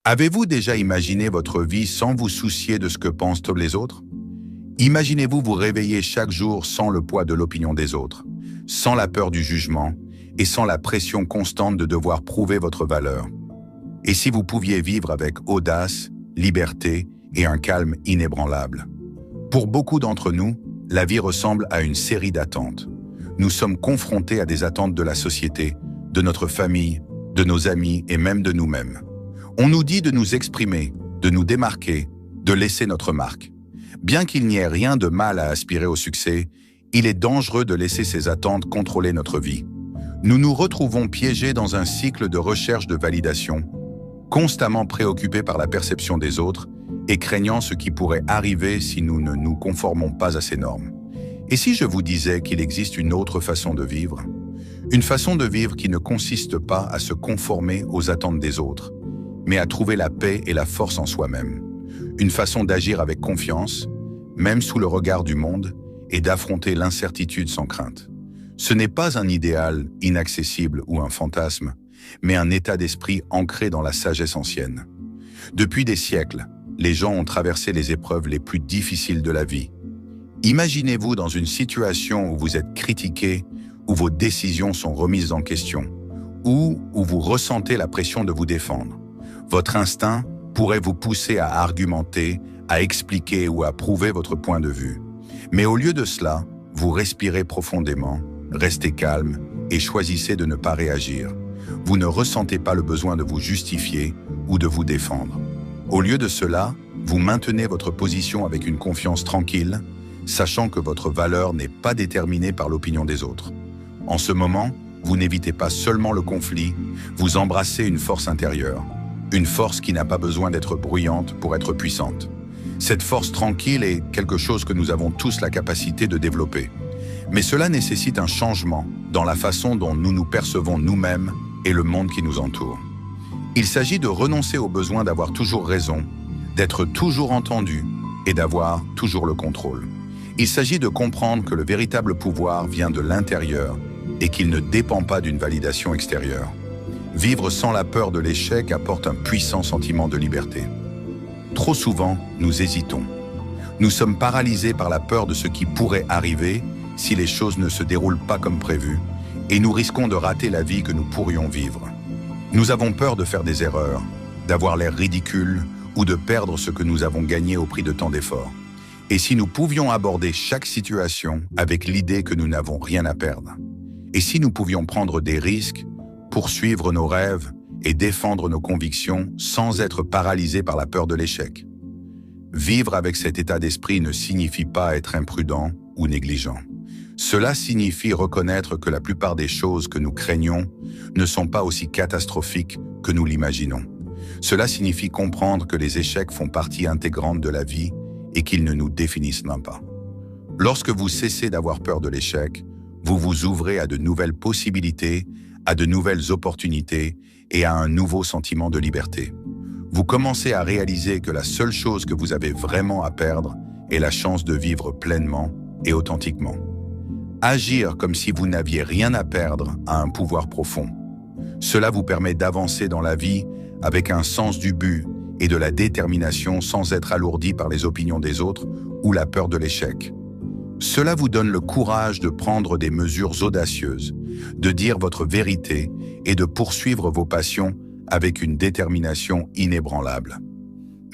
Avez-vous déjà imaginé votre vie sans vous soucier de ce que pensent les autres? Imaginez-vous vous réveiller chaque jour sans le poids de l'opinion des autres, sans la peur du jugement et sans la pression constante de devoir prouver votre valeur. Et si vous pouviez vivre avec audace, liberté et un calme inébranlable? Pour beaucoup d'entre nous, la vie ressemble à une série d'attentes. Nous sommes confrontés à des attentes de la société, de notre famille, de nos amis et même de nous-mêmes. On nous dit de nous exprimer, de nous démarquer, de laisser notre marque. Bien qu'il n'y ait rien de mal à aspirer au succès, il est dangereux de laisser ces attentes contrôler notre vie. Nous nous retrouvons piégés dans un cycle de recherche de validation, constamment préoccupés par la perception des autres et craignant ce qui pourrait arriver si nous ne nous conformons pas à ces normes. Et si je vous disais qu'il existe une autre façon de vivre? Une façon de vivre qui ne consiste pas à se conformer aux attentes des autres, mais à trouver la paix et la force en soi-même. Une façon d'agir avec confiance, même sous le regard du monde, et d'affronter l'incertitude sans crainte. Ce n'est pas un idéal inaccessible ou un fantasme, mais un état d'esprit ancré dans la sagesse ancienne. Depuis des siècles, les gens ont traversé les épreuves les plus difficiles de la vie. Imaginez-vous dans une situation où vous êtes critiqué, où vos décisions sont remises en question, ou où vous ressentez la pression de vous défendre. Votre instinct pourrait vous pousser à argumenter, à expliquer ou à prouver votre point de vue. Mais au lieu de cela, vous respirez profondément, restez calme et choisissez de ne pas réagir. Vous ne ressentez pas le besoin de vous justifier ou de vous défendre. Au lieu de cela, vous maintenez votre position avec une confiance tranquille, sachant que votre valeur n'est pas déterminée par l'opinion des autres. En ce moment, vous n'évitez pas seulement le conflit, vous embrassez une force intérieure. Une force qui n'a pas besoin d'être bruyante pour être puissante. Cette force tranquille est quelque chose que nous avons tous la capacité de développer. Mais cela nécessite un changement dans la façon dont nous nous percevons nous-mêmes et le monde qui nous entoure. Il s'agit de renoncer au besoin d'avoir toujours raison, d'être toujours entendu et d'avoir toujours le contrôle. Il s'agit de comprendre que le véritable pouvoir vient de l'intérieur et qu'il ne dépend pas d'une validation extérieure. Vivre sans la peur de l'échec apporte un puissant sentiment de liberté. Trop souvent, nous hésitons. Nous sommes paralysés par la peur de ce qui pourrait arriver si les choses ne se déroulent pas comme prévu, et nous risquons de rater la vie que nous pourrions vivre. Nous avons peur de faire des erreurs, d'avoir l'air ridicule ou de perdre ce que nous avons gagné au prix de tant d'efforts. Et si nous pouvions aborder chaque situation avec l'idée que nous n'avons rien à perdre? Et si nous pouvions prendre des risques, poursuivre nos rêves et défendre nos convictions sans être paralysés par la peur de l'échec? Vivre avec cet état d'esprit ne signifie pas être imprudent ou négligent. Cela signifie reconnaître que la plupart des choses que nous craignons ne sont pas aussi catastrophiques que nous l'imaginons. Cela signifie comprendre que les échecs font partie intégrante de la vie et qu'ils ne nous définissent même pas. Lorsque vous cessez d'avoir peur de l'échec, vous vous ouvrez à de nouvelles possibilités, à de nouvelles opportunités et à un nouveau sentiment de liberté. Vous commencez à réaliser que la seule chose que vous avez vraiment à perdre est la chance de vivre pleinement et authentiquement. Agir comme si vous n'aviez rien à perdre a un pouvoir profond. Cela vous permet d'avancer dans la vie avec un sens du but et de la détermination sans être alourdi par les opinions des autres ou la peur de l'échec. Cela vous donne le courage de prendre des mesures audacieuses, de dire votre vérité et de poursuivre vos passions avec une détermination inébranlable.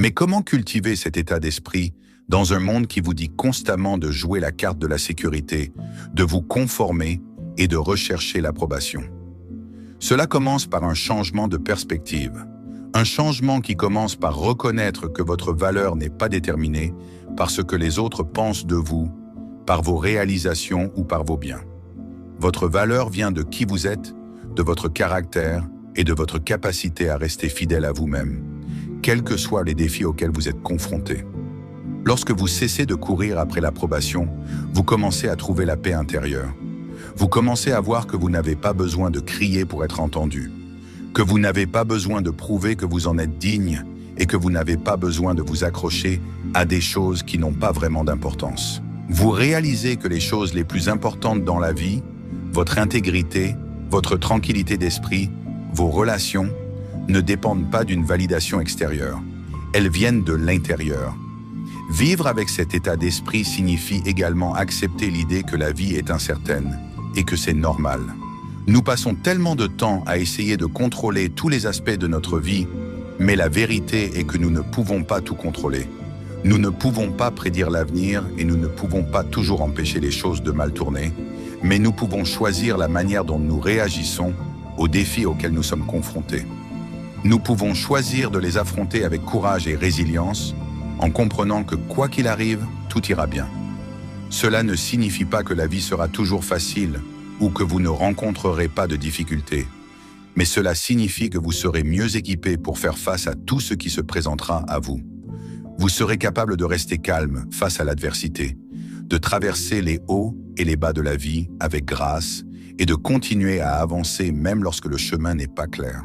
Mais comment cultiver cet état d'esprit dans un monde qui vous dit constamment de jouer la carte de la sécurité, de vous conformer et de rechercher l'approbation? Cela commence par un changement de perspective. Un changement qui commence par reconnaître que votre valeur n'est pas déterminée par ce que les autres pensent de vous, par vos réalisations ou par vos biens. Votre valeur vient de qui vous êtes, de votre caractère et de votre capacité à rester fidèle à vous-même, quels que soient les défis auxquels vous êtes confrontés. Lorsque vous cessez de courir après l'approbation, vous commencez à trouver la paix intérieure. Vous commencez à voir que vous n'avez pas besoin de crier pour être entendu, que vous n'avez pas besoin de prouver que vous en êtes digne et que vous n'avez pas besoin de vous accrocher à des choses qui n'ont pas vraiment d'importance. Vous réalisez que les choses les plus importantes dans la vie, votre intégrité, votre tranquillité d'esprit, vos relations, ne dépendent pas d'une validation extérieure. Elles viennent de l'intérieur. Vivre avec cet état d'esprit signifie également accepter l'idée que la vie est incertaine et que c'est normal. Nous passons tellement de temps à essayer de contrôler tous les aspects de notre vie, mais la vérité est que nous ne pouvons pas tout contrôler. Nous ne pouvons pas prédire l'avenir et nous ne pouvons pas toujours empêcher les choses de mal tourner, mais nous pouvons choisir la manière dont nous réagissons aux défis auxquels nous sommes confrontés. Nous pouvons choisir de les affronter avec courage et résilience, en comprenant que quoi qu'il arrive, tout ira bien. Cela ne signifie pas que la vie sera toujours facile ou que vous ne rencontrerez pas de difficultés, mais cela signifie que vous serez mieux équipé pour faire face à tout ce qui se présentera à vous. Vous serez capable de rester calme face à l'adversité, de traverser les hauts et les bas de la vie avec grâce et de continuer à avancer même lorsque le chemin n'est pas clair.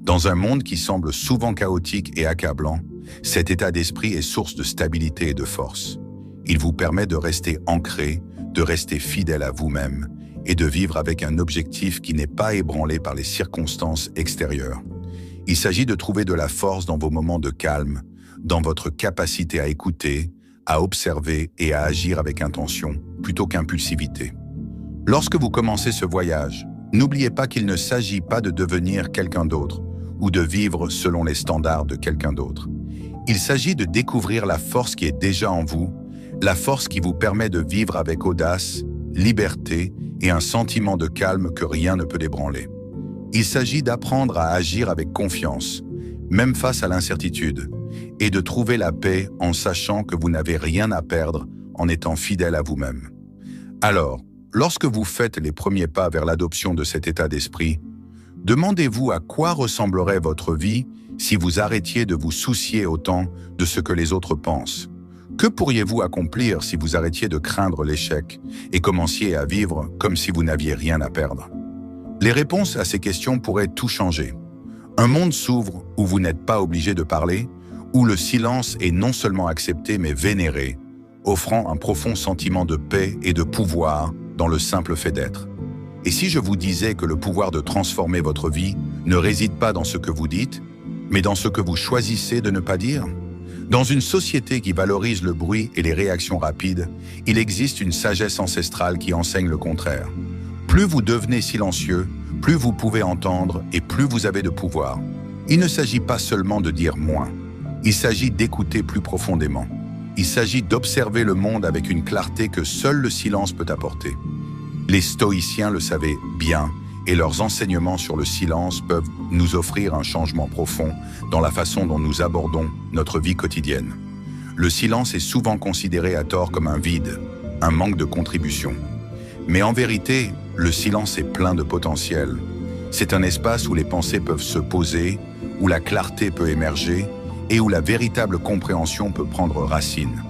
Dans un monde qui semble souvent chaotique et accablant, cet état d'esprit est source de stabilité et de force. Il vous permet de rester ancré, de rester fidèle à vous-même et de vivre avec un objectif qui n'est pas ébranlé par les circonstances extérieures. Il s'agit de trouver de la force dans vos moments de calme, dans votre capacité à écouter, à observer et à agir avec intention plutôt qu'impulsivité. Lorsque vous commencez ce voyage, n'oubliez pas qu'il ne s'agit pas de devenir quelqu'un d'autre ou de vivre selon les standards de quelqu'un d'autre. Il s'agit de découvrir la force qui est déjà en vous, la force qui vous permet de vivre avec audace, liberté et un sentiment de calme que rien ne peut ébranler. Il s'agit d'apprendre à agir avec confiance, même face à l'incertitude, et de trouver la paix en sachant que vous n'avez rien à perdre en étant fidèle à vous-même. Alors, lorsque vous faites les premiers pas vers l'adoption de cet état d'esprit, demandez-vous à quoi ressemblerait votre vie si vous arrêtiez de vous soucier autant de ce que les autres pensent. Que pourriez-vous accomplir si vous arrêtiez de craindre l'échec et commenciez à vivre comme si vous n'aviez rien à perdre? Les réponses à ces questions pourraient tout changer. Un monde s'ouvre où vous n'êtes pas obligé de parler, où le silence est non seulement accepté mais vénéré, offrant un profond sentiment de paix et de pouvoir dans le simple fait d'être. Et si je vous disais que le pouvoir de transformer votre vie ne réside pas dans ce que vous dites, mais dans ce que vous choisissez de ne pas dire? Dans une société qui valorise le bruit et les réactions rapides, il existe une sagesse ancestrale qui enseigne le contraire. Plus vous devenez silencieux, plus vous pouvez entendre et plus vous avez de pouvoir. Il ne s'agit pas seulement de dire moins. Il s'agit d'écouter plus profondément. Il s'agit d'observer le monde avec une clarté que seul le silence peut apporter. Les stoïciens le savaient bien, et leurs enseignements sur le silence peuvent nous offrir un changement profond dans la façon dont nous abordons notre vie quotidienne. Le silence est souvent considéré à tort comme un vide, un manque de contribution. Mais en vérité, le silence est plein de potentiel. C'est un espace où les pensées peuvent se poser, où la clarté peut émerger et où la véritable compréhension peut prendre racine.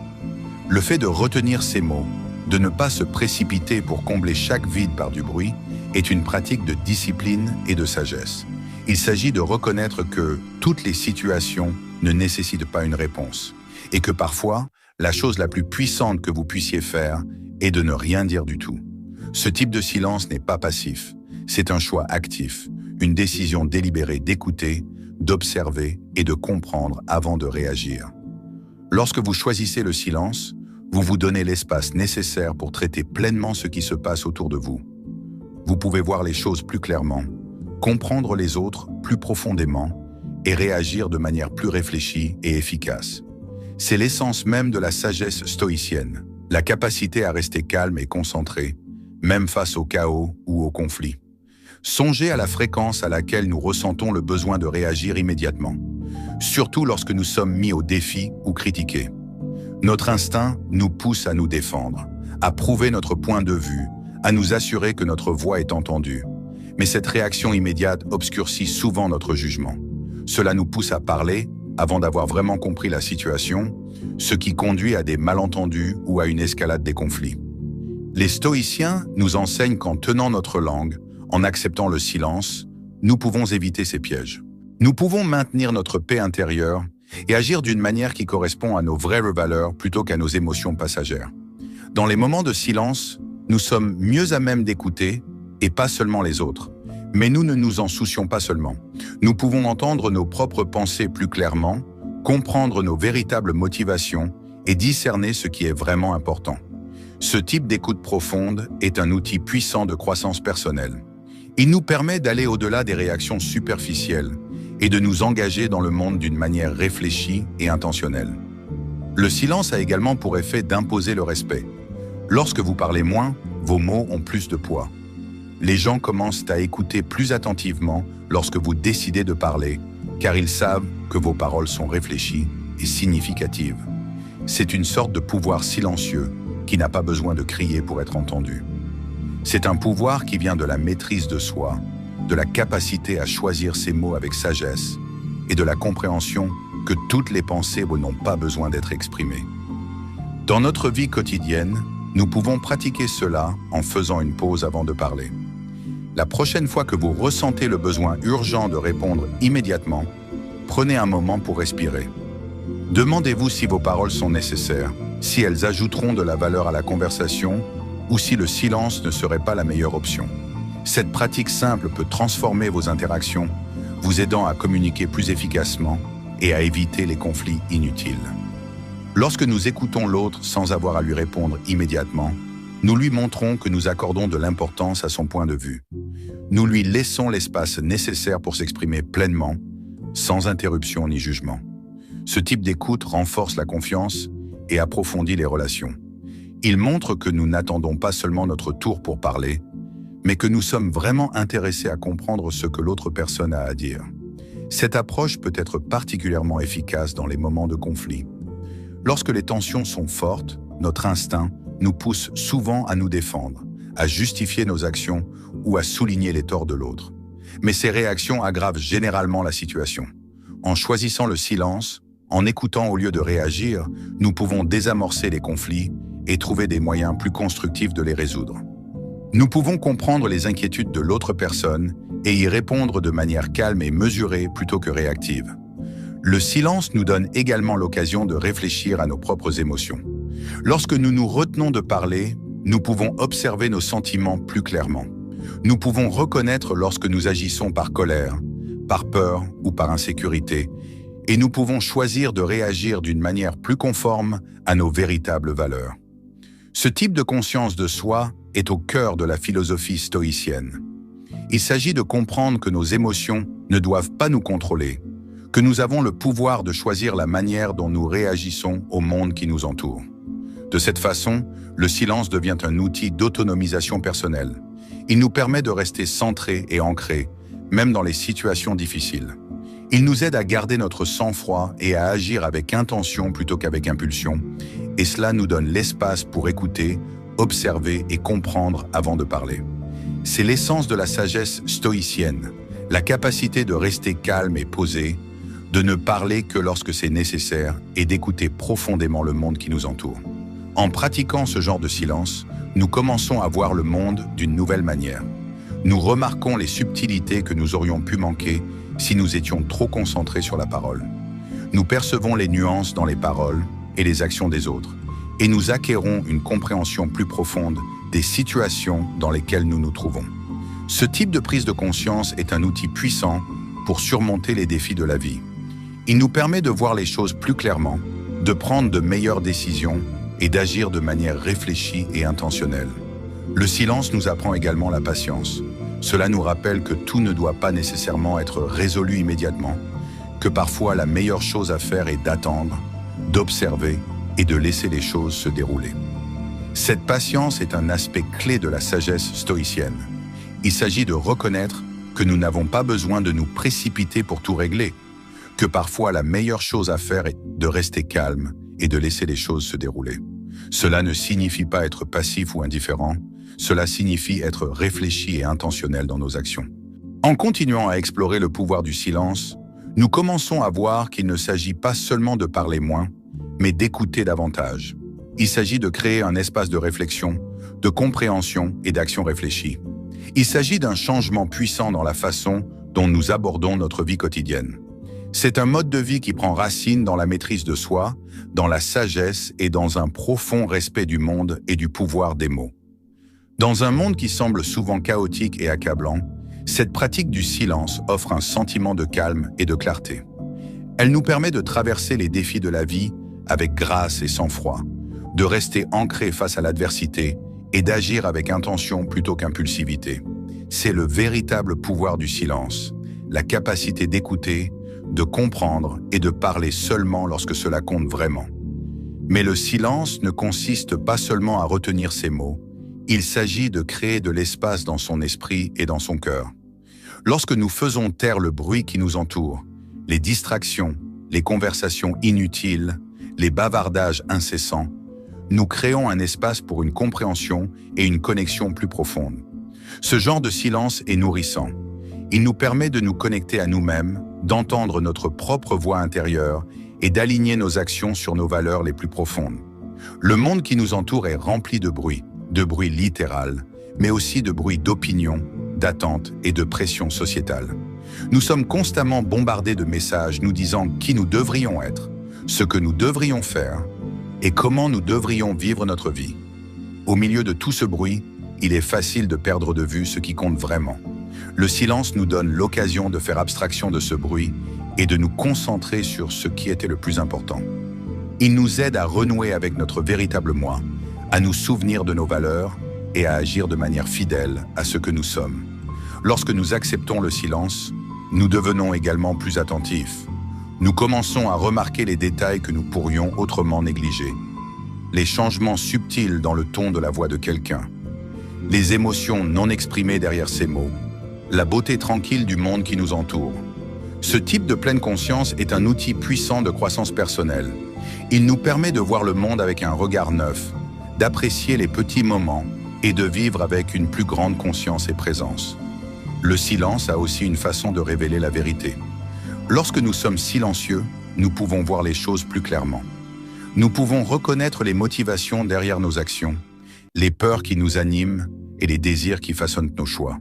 Le fait de retenir ces mots, de ne pas se précipiter pour combler chaque vide par du bruit, est une pratique de discipline et de sagesse. Il s'agit de reconnaître que toutes les situations ne nécessitent pas une réponse et que parfois, la chose la plus puissante que vous puissiez faire est de ne rien dire du tout. Ce type de silence n'est pas passif, c'est un choix actif, une décision délibérée d'écouter, d'observer et de comprendre avant de réagir. Lorsque vous choisissez le silence, vous vous donnez l'espace nécessaire pour traiter pleinement ce qui se passe autour de vous. Vous pouvez voir les choses plus clairement, comprendre les autres plus profondément et réagir de manière plus réfléchie et efficace. C'est l'essence même de la sagesse stoïcienne, la capacité à rester calme et concentré, même face au chaos ou au conflit. Songez à la fréquence à laquelle nous ressentons le besoin de réagir immédiatement, surtout lorsque nous sommes mis au défi ou critiqués. Notre instinct nous pousse à nous défendre, à prouver notre point de vue, à nous assurer que notre voix est entendue. Mais cette réaction immédiate obscurcit souvent notre jugement. Cela nous pousse à parler avant d'avoir vraiment compris la situation, ce qui conduit à des malentendus ou à une escalade des conflits. Les stoïciens nous enseignent qu'en tenant notre langue, en acceptant le silence, nous pouvons éviter ces pièges. Nous pouvons maintenir notre paix intérieure et agir d'une manière qui correspond à nos vraies valeurs plutôt qu'à nos émotions passagères. Dans les moments de silence, nous sommes mieux à même d'écouter, et pas seulement les autres, Mais nous ne nous en soucions pas seulement. Nous pouvons entendre nos propres pensées plus clairement, comprendre nos véritables motivations et discerner ce qui est vraiment important. Ce type d'écoute profonde est un outil puissant de croissance personnelle. Il nous permet d'aller au-delà des réactions superficielles et de nous engager dans le monde d'une manière réfléchie et intentionnelle. Le silence a également pour effet d'imposer le respect. Lorsque vous parlez moins, vos mots ont plus de poids. Les gens commencent à écouter plus attentivement lorsque vous décidez de parler, car ils savent que vos paroles sont réfléchies et significatives. C'est une sorte de pouvoir silencieux qui n'a pas besoin de crier pour être entendu. C'est un pouvoir qui vient de la maîtrise de soi, de la capacité à choisir ses mots avec sagesse et de la compréhension que toutes les pensées n'ont pas besoin d'être exprimées. Dans notre vie quotidienne, nous pouvons pratiquer cela en faisant une pause avant de parler. La prochaine fois que vous ressentez le besoin urgent de répondre immédiatement, prenez un moment pour respirer. Demandez-vous si vos paroles sont nécessaires, si elles ajouteront de la valeur à la conversation ou si le silence ne serait pas la meilleure option. Cette pratique simple peut transformer vos interactions, vous aidant à communiquer plus efficacement et à éviter les conflits inutiles. Lorsque nous écoutons l'autre sans avoir à lui répondre immédiatement, nous lui montrons que nous accordons de l'importance à son point de vue. Nous lui laissons l'espace nécessaire pour s'exprimer pleinement, sans interruption ni jugement. Ce type d'écoute renforce la confiance et approfondit les relations. Il montre que nous n'attendons pas seulement notre tour pour parler, mais que nous sommes vraiment intéressés à comprendre ce que l'autre personne a à dire. Cette approche peut être particulièrement efficace dans les moments de conflit. Lorsque les tensions sont fortes, notre instinct nous pousse souvent à nous défendre, à justifier nos actions ou à souligner les torts de l'autre. Mais ces réactions aggravent généralement la situation. En choisissant le silence, en écoutant au lieu de réagir, nous pouvons désamorcer les conflits et trouver des moyens plus constructifs de les résoudre. Nous pouvons comprendre les inquiétudes de l'autre personne et y répondre de manière calme et mesurée plutôt que réactive. Le silence nous donne également l'occasion de réfléchir à nos propres émotions. Lorsque nous nous retenons de parler, nous pouvons observer nos sentiments plus clairement. Nous pouvons reconnaître lorsque nous agissons par colère, par peur ou par insécurité, et nous pouvons choisir de réagir d'une manière plus conforme à nos véritables valeurs. Ce type de conscience de soi est au cœur de la philosophie stoïcienne. Il s'agit de comprendre que nos émotions ne doivent pas nous contrôler, que nous avons le pouvoir de choisir la manière dont nous réagissons au monde qui nous entoure. De cette façon, le silence devient un outil d'autonomisation personnelle. Il nous permet de rester centrés et ancrés, même dans les situations difficiles. Il nous aide à garder notre sang-froid et à agir avec intention plutôt qu'avec impulsion, et cela nous donne l'espace pour écouter, observer et comprendre avant de parler. C'est l'essence de la sagesse stoïcienne, la capacité de rester calme et posé, de ne parler que lorsque c'est nécessaire et d'écouter profondément le monde qui nous entoure. En pratiquant ce genre de silence, nous commençons à voir le monde d'une nouvelle manière. Nous remarquons les subtilités que nous aurions pu manquer si nous étions trop concentrés sur la parole. Nous percevons les nuances dans les paroles et les actions des autres, et nous acquérons une compréhension plus profonde des situations dans lesquelles nous nous trouvons. Ce type de prise de conscience est un outil puissant pour surmonter les défis de la vie. Il nous permet de voir les choses plus clairement, de prendre de meilleures décisions et d'agir de manière réfléchie et intentionnelle. Le silence nous apprend également la patience. Cela nous rappelle que tout ne doit pas nécessairement être résolu immédiatement, que parfois la meilleure chose à faire est d'attendre, d'observer et de laisser les choses se dérouler. Cette patience est un aspect clé de la sagesse stoïcienne. Il s'agit de reconnaître que nous n'avons pas besoin de nous précipiter pour tout régler, que parfois la meilleure chose à faire est de rester calme et de laisser les choses se dérouler. Cela ne signifie pas être passif ou indifférent, cela signifie être réfléchi et intentionnel dans nos actions. En continuant à explorer le pouvoir du silence, nous commençons à voir qu'il ne s'agit pas seulement de parler moins, mais d'écouter davantage. Il s'agit de créer un espace de réflexion, de compréhension et d'action réfléchie. Il s'agit d'un changement puissant dans la façon dont nous abordons notre vie quotidienne. C'est un mode de vie qui prend racine dans la maîtrise de soi, dans la sagesse et dans un profond respect du monde et du pouvoir des mots. Dans un monde qui semble souvent chaotique et accablant, Cette pratique du silence offre un sentiment de calme et de clarté. Elle nous permet de traverser les défis de la vie avec grâce et sang-froid, de rester ancré face à l'adversité et d'agir avec intention plutôt qu'impulsivité. C'est le véritable pouvoir du silence, la capacité d'écouter, de comprendre et de parler seulement lorsque cela compte vraiment. Mais le silence ne consiste pas seulement à retenir ses mots, il s'agit de créer de l'espace dans son esprit et dans son cœur. Lorsque nous faisons taire le bruit qui nous entoure, les distractions, les conversations inutiles, les bavardages incessants, nous créons un espace pour une compréhension et une connexion plus profonde. Ce genre de silence est nourrissant. Il nous permet de nous connecter à nous-mêmes, d'entendre notre propre voix intérieure et d'aligner nos actions sur nos valeurs les plus profondes. Le monde qui nous entoure est rempli de bruit littéral, mais aussi de bruit d'opinion, d'attente et de pression sociétale. Nous sommes constamment bombardés de messages nous disant qui nous devrions être, ce que nous devrions faire et comment nous devrions vivre notre vie. Au milieu de tout ce bruit, il est facile de perdre de vue ce qui compte vraiment. Le silence nous donne l'occasion de faire abstraction de ce bruit et de nous concentrer sur ce qui était le plus important. Il nous aide à renouer avec notre véritable moi, à nous souvenir de nos valeurs et à agir de manière fidèle à ce que nous sommes. Lorsque nous acceptons le silence, nous devenons également plus attentifs. Nous commençons à remarquer les détails que nous pourrions autrement négliger. Les changements subtils dans le ton de la voix de quelqu'un, les émotions non exprimées derrière ces mots, la beauté tranquille du monde qui nous entoure. Ce type de pleine conscience est un outil puissant de croissance personnelle. Il nous permet de voir le monde avec un regard neuf, d'apprécier les petits moments et de vivre avec une plus grande conscience et présence. Le silence a aussi une façon de révéler la vérité. Lorsque nous sommes silencieux, nous pouvons voir les choses plus clairement. Nous pouvons reconnaître les motivations derrière nos actions, les peurs qui nous animent et les désirs qui façonnent nos choix.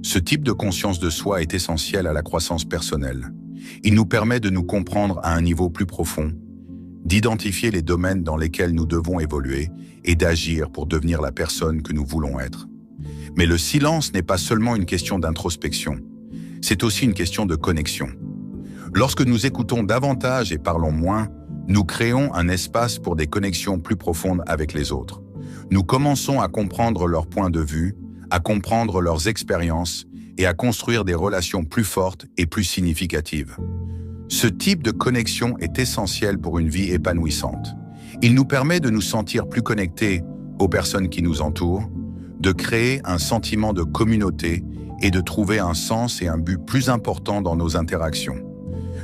Ce type de conscience de soi est essentiel à la croissance personnelle. Il nous permet de nous comprendre à un niveau plus profond, d'identifier les domaines dans lesquels nous devons évoluer et d'agir pour devenir la personne que nous voulons être. Mais le silence n'est pas seulement une question d'introspection, c'est aussi une question de connexion. Lorsque nous écoutons davantage et parlons moins, nous créons un espace pour des connexions plus profondes avec les autres. Nous commençons à comprendre leurs points de vue, à comprendre leurs expériences et à construire des relations plus fortes et plus significatives. Ce type de connexion est essentiel pour une vie épanouissante. Il nous permet de nous sentir plus connectés aux personnes qui nous entourent, de créer un sentiment de communauté et de trouver un sens et un but plus important dans nos interactions.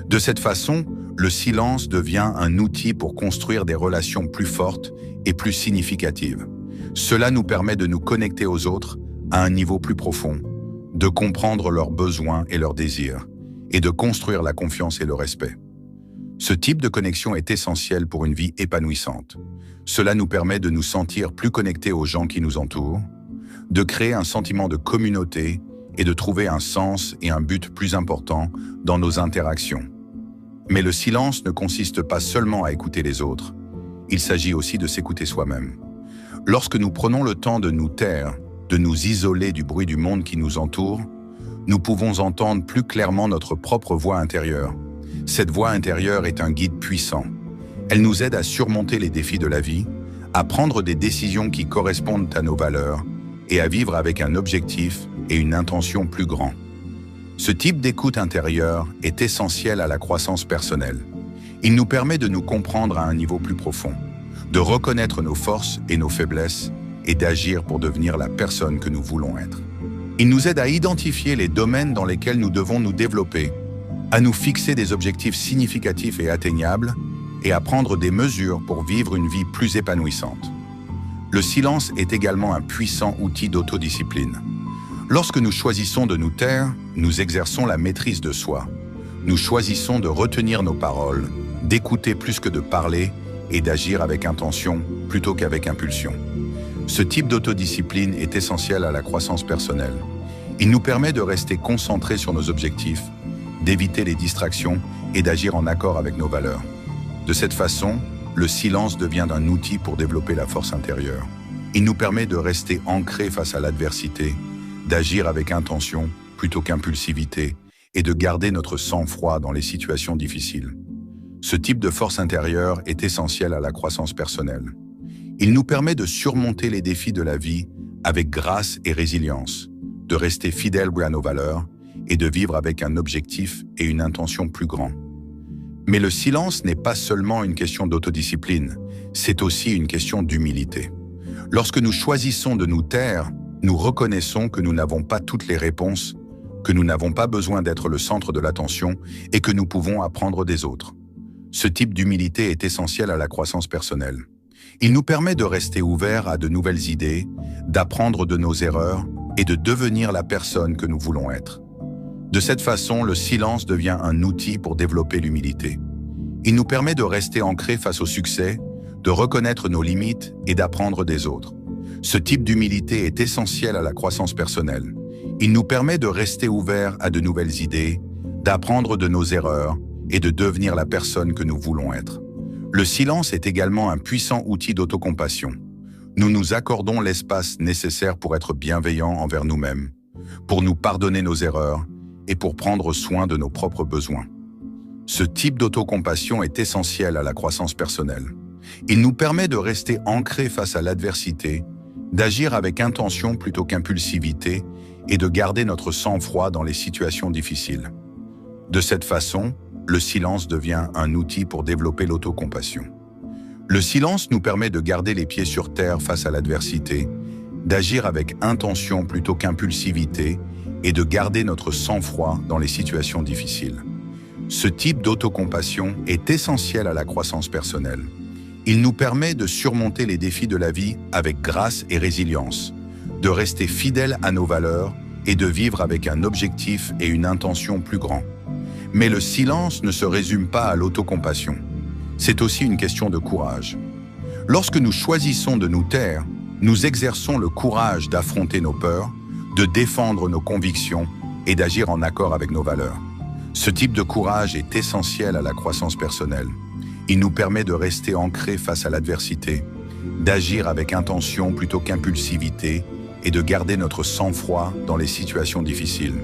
De cette façon, le silence devient un outil pour construire des relations plus fortes et plus significatives. Cela nous permet de nous connecter aux autres à un niveau plus profond, de comprendre leurs besoins et leurs désirs, et de construire la confiance et le respect. Ce type de connexion est essentiel pour une vie épanouissante. Cela nous permet de nous sentir plus connectés aux gens qui nous entourent, de créer un sentiment de communauté et de trouver un sens et un but plus important dans nos interactions. Mais le silence ne consiste pas seulement à écouter les autres, il s'agit aussi de s'écouter soi-même. Lorsque nous prenons le temps de nous taire, de nous isoler du bruit du monde qui nous entoure, nous pouvons entendre plus clairement notre propre voix intérieure. Cette voix intérieure est un guide puissant. Elle nous aide à surmonter les défis de la vie, à prendre des décisions qui correspondent à nos valeurs et à vivre avec un objectif et une intention plus grands. Ce type d'écoute intérieure est essentiel à la croissance personnelle. Il nous permet de nous comprendre à un niveau plus profond, de reconnaître nos forces et nos faiblesses et d'agir pour devenir la personne que nous voulons être. Il nous aide à identifier les domaines dans lesquels nous devons nous développer, à nous fixer des objectifs significatifs et atteignables et à prendre des mesures pour vivre une vie plus épanouissante. Le silence est également un puissant outil d'autodiscipline. Lorsque nous choisissons de nous taire, nous exerçons la maîtrise de soi. Nous choisissons de retenir nos paroles, d'écouter plus que de parler et d'agir avec intention plutôt qu'avec impulsion. Ce type d'autodiscipline est essentiel à la croissance personnelle. Il nous permet de rester concentrés sur nos objectifs, d'éviter les distractions et d'agir en accord avec nos valeurs. De cette façon, le silence devient un outil pour développer la force intérieure. Il nous permet de rester ancrés face à l'adversité, d'agir avec intention plutôt qu'impulsivité et de garder notre sang-froid dans les situations difficiles. Ce type de force intérieure est essentiel à la croissance personnelle. Il nous permet de surmonter les défis de la vie avec grâce et résilience, de rester fidèles à nos valeurs et de vivre avec un objectif et une intention plus grands. Mais le silence n'est pas seulement une question d'autodiscipline, c'est aussi une question d'humilité. Lorsque nous choisissons de nous taire, nous reconnaissons que nous n'avons pas toutes les réponses, que nous n'avons pas besoin d'être le centre de l'attention et que nous pouvons apprendre des autres. Ce type d'humilité est essentiel à la croissance personnelle. Il nous permet de rester ouverts à de nouvelles idées, d'apprendre de nos erreurs et de devenir la personne que nous voulons être. De cette façon, le silence devient un outil pour développer l'humilité. Il nous permet de rester ancrés face au succès, de reconnaître nos limites et d'apprendre des autres. Ce type d'humilité est essentiel à la croissance personnelle. Il nous permet de rester ouverts à de nouvelles idées, d'apprendre de nos erreurs et de devenir la personne que nous voulons être. Le silence est également un puissant outil d'autocompassion. Nous nous accordons l'espace nécessaire pour être bienveillants envers nous-mêmes, pour nous pardonner nos erreurs et pour prendre soin de nos propres besoins. Ce type d'autocompassion est essentiel à la croissance personnelle. Il nous permet de rester ancrés face à l'adversité, d'agir avec intention plutôt qu'impulsivité et de garder notre sang-froid dans les situations difficiles. De cette façon, le silence devient un outil pour développer l'autocompassion. Le silence nous permet de garder les pieds sur terre face à l'adversité, d'agir avec intention plutôt qu'impulsivité et de garder notre sang-froid dans les situations difficiles. Ce type d'autocompassion est essentiel à la croissance personnelle. Il nous permet de surmonter les défis de la vie avec grâce et résilience, de rester fidèles à nos valeurs et de vivre avec un objectif et une intention plus grands. Mais le silence ne se résume pas à l'autocompassion. C'est aussi une question de courage. Lorsque nous choisissons de nous taire, nous exerçons le courage d'affronter nos peurs, de défendre nos convictions et d'agir en accord avec nos valeurs. Ce type de courage est essentiel à la croissance personnelle. Il nous permet de rester ancrés face à l'adversité, d'agir avec intention plutôt qu'impulsivité et de garder notre sang-froid dans les situations difficiles.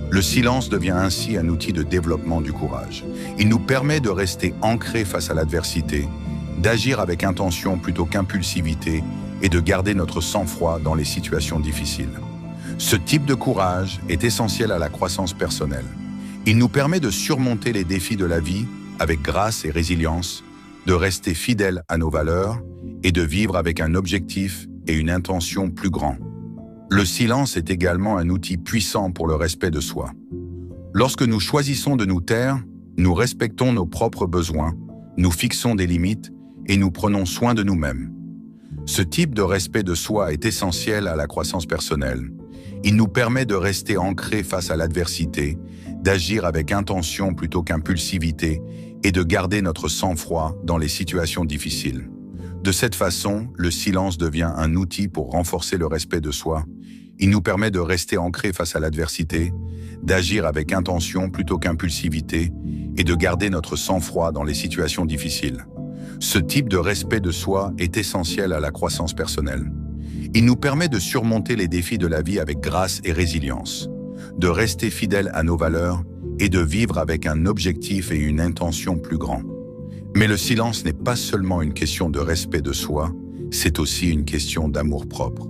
Le silence devient ainsi un outil de développement du courage. Il nous permet de rester ancrés face à l'adversité, d'agir avec intention plutôt qu'impulsivité et de garder notre sang-froid dans les situations difficiles. Ce type de courage est essentiel à la croissance personnelle. Il nous permet de surmonter les défis de la vie avec grâce et résilience, de rester fidèles à nos valeurs et de vivre avec un objectif et une intention plus grands. Le silence est également un outil puissant pour le respect de soi. Lorsque nous choisissons de nous taire, nous respectons nos propres besoins, nous fixons des limites et nous prenons soin de nous-mêmes. Ce type de respect de soi est essentiel à la croissance personnelle. Il nous permet de rester ancrés face à l'adversité, d'agir avec intention plutôt qu'impulsivité et de garder notre sang-froid dans les situations difficiles. De cette façon, le silence devient un outil pour renforcer le respect de soi. Il nous permet de rester ancrés face à l'adversité, d'agir avec intention plutôt qu'impulsivité et de garder notre sang-froid dans les situations difficiles. Ce type de respect de soi est essentiel à la croissance personnelle. Il nous permet de surmonter les défis de la vie avec grâce et résilience, de rester fidèles à nos valeurs et de vivre avec un objectif et une intention plus grands. Mais le silence n'est pas seulement une question de respect de soi, c'est aussi une question d'amour-propre.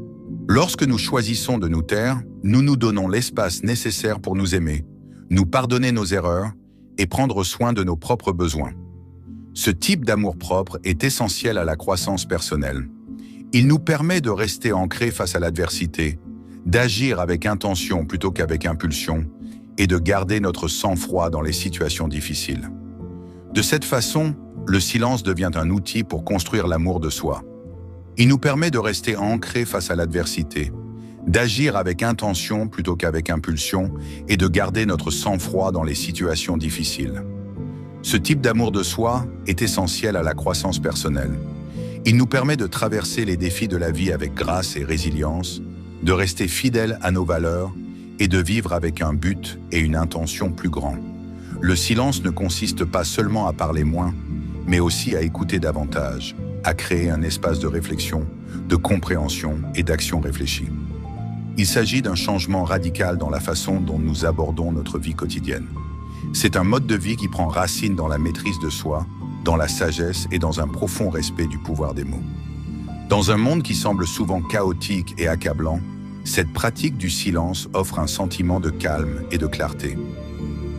Lorsque nous choisissons de nous taire, nous nous donnons l'espace nécessaire pour nous aimer, nous pardonner nos erreurs et prendre soin de nos propres besoins. Ce type d'amour-propre est essentiel à la croissance personnelle. Il nous permet de rester ancrés face à l'adversité, d'agir avec intention plutôt qu'avec impulsion et de garder notre sang-froid dans les situations difficiles. De cette façon, le silence devient un outil pour construire l'amour de soi. Il nous permet de rester ancrés face à l'adversité, d'agir avec intention plutôt qu'avec impulsion et de garder notre sang-froid dans les situations difficiles. Ce type d'amour de soi est essentiel à la croissance personnelle. Il nous permet de traverser les défis de la vie avec grâce et résilience, de rester fidèles à nos valeurs et de vivre avec un but et une intention plus grands. Le silence ne consiste pas seulement à parler moins, mais aussi à écouter davantage, à créer un espace de réflexion, de compréhension et d'action réfléchie. Il s'agit d'un changement radical dans la façon dont nous abordons notre vie quotidienne. C'est un mode de vie qui prend racine dans la maîtrise de soi, dans la sagesse et dans un profond respect du pouvoir des mots. Dans un monde qui semble souvent chaotique et accablant, cette pratique du silence offre un sentiment de calme et de clarté.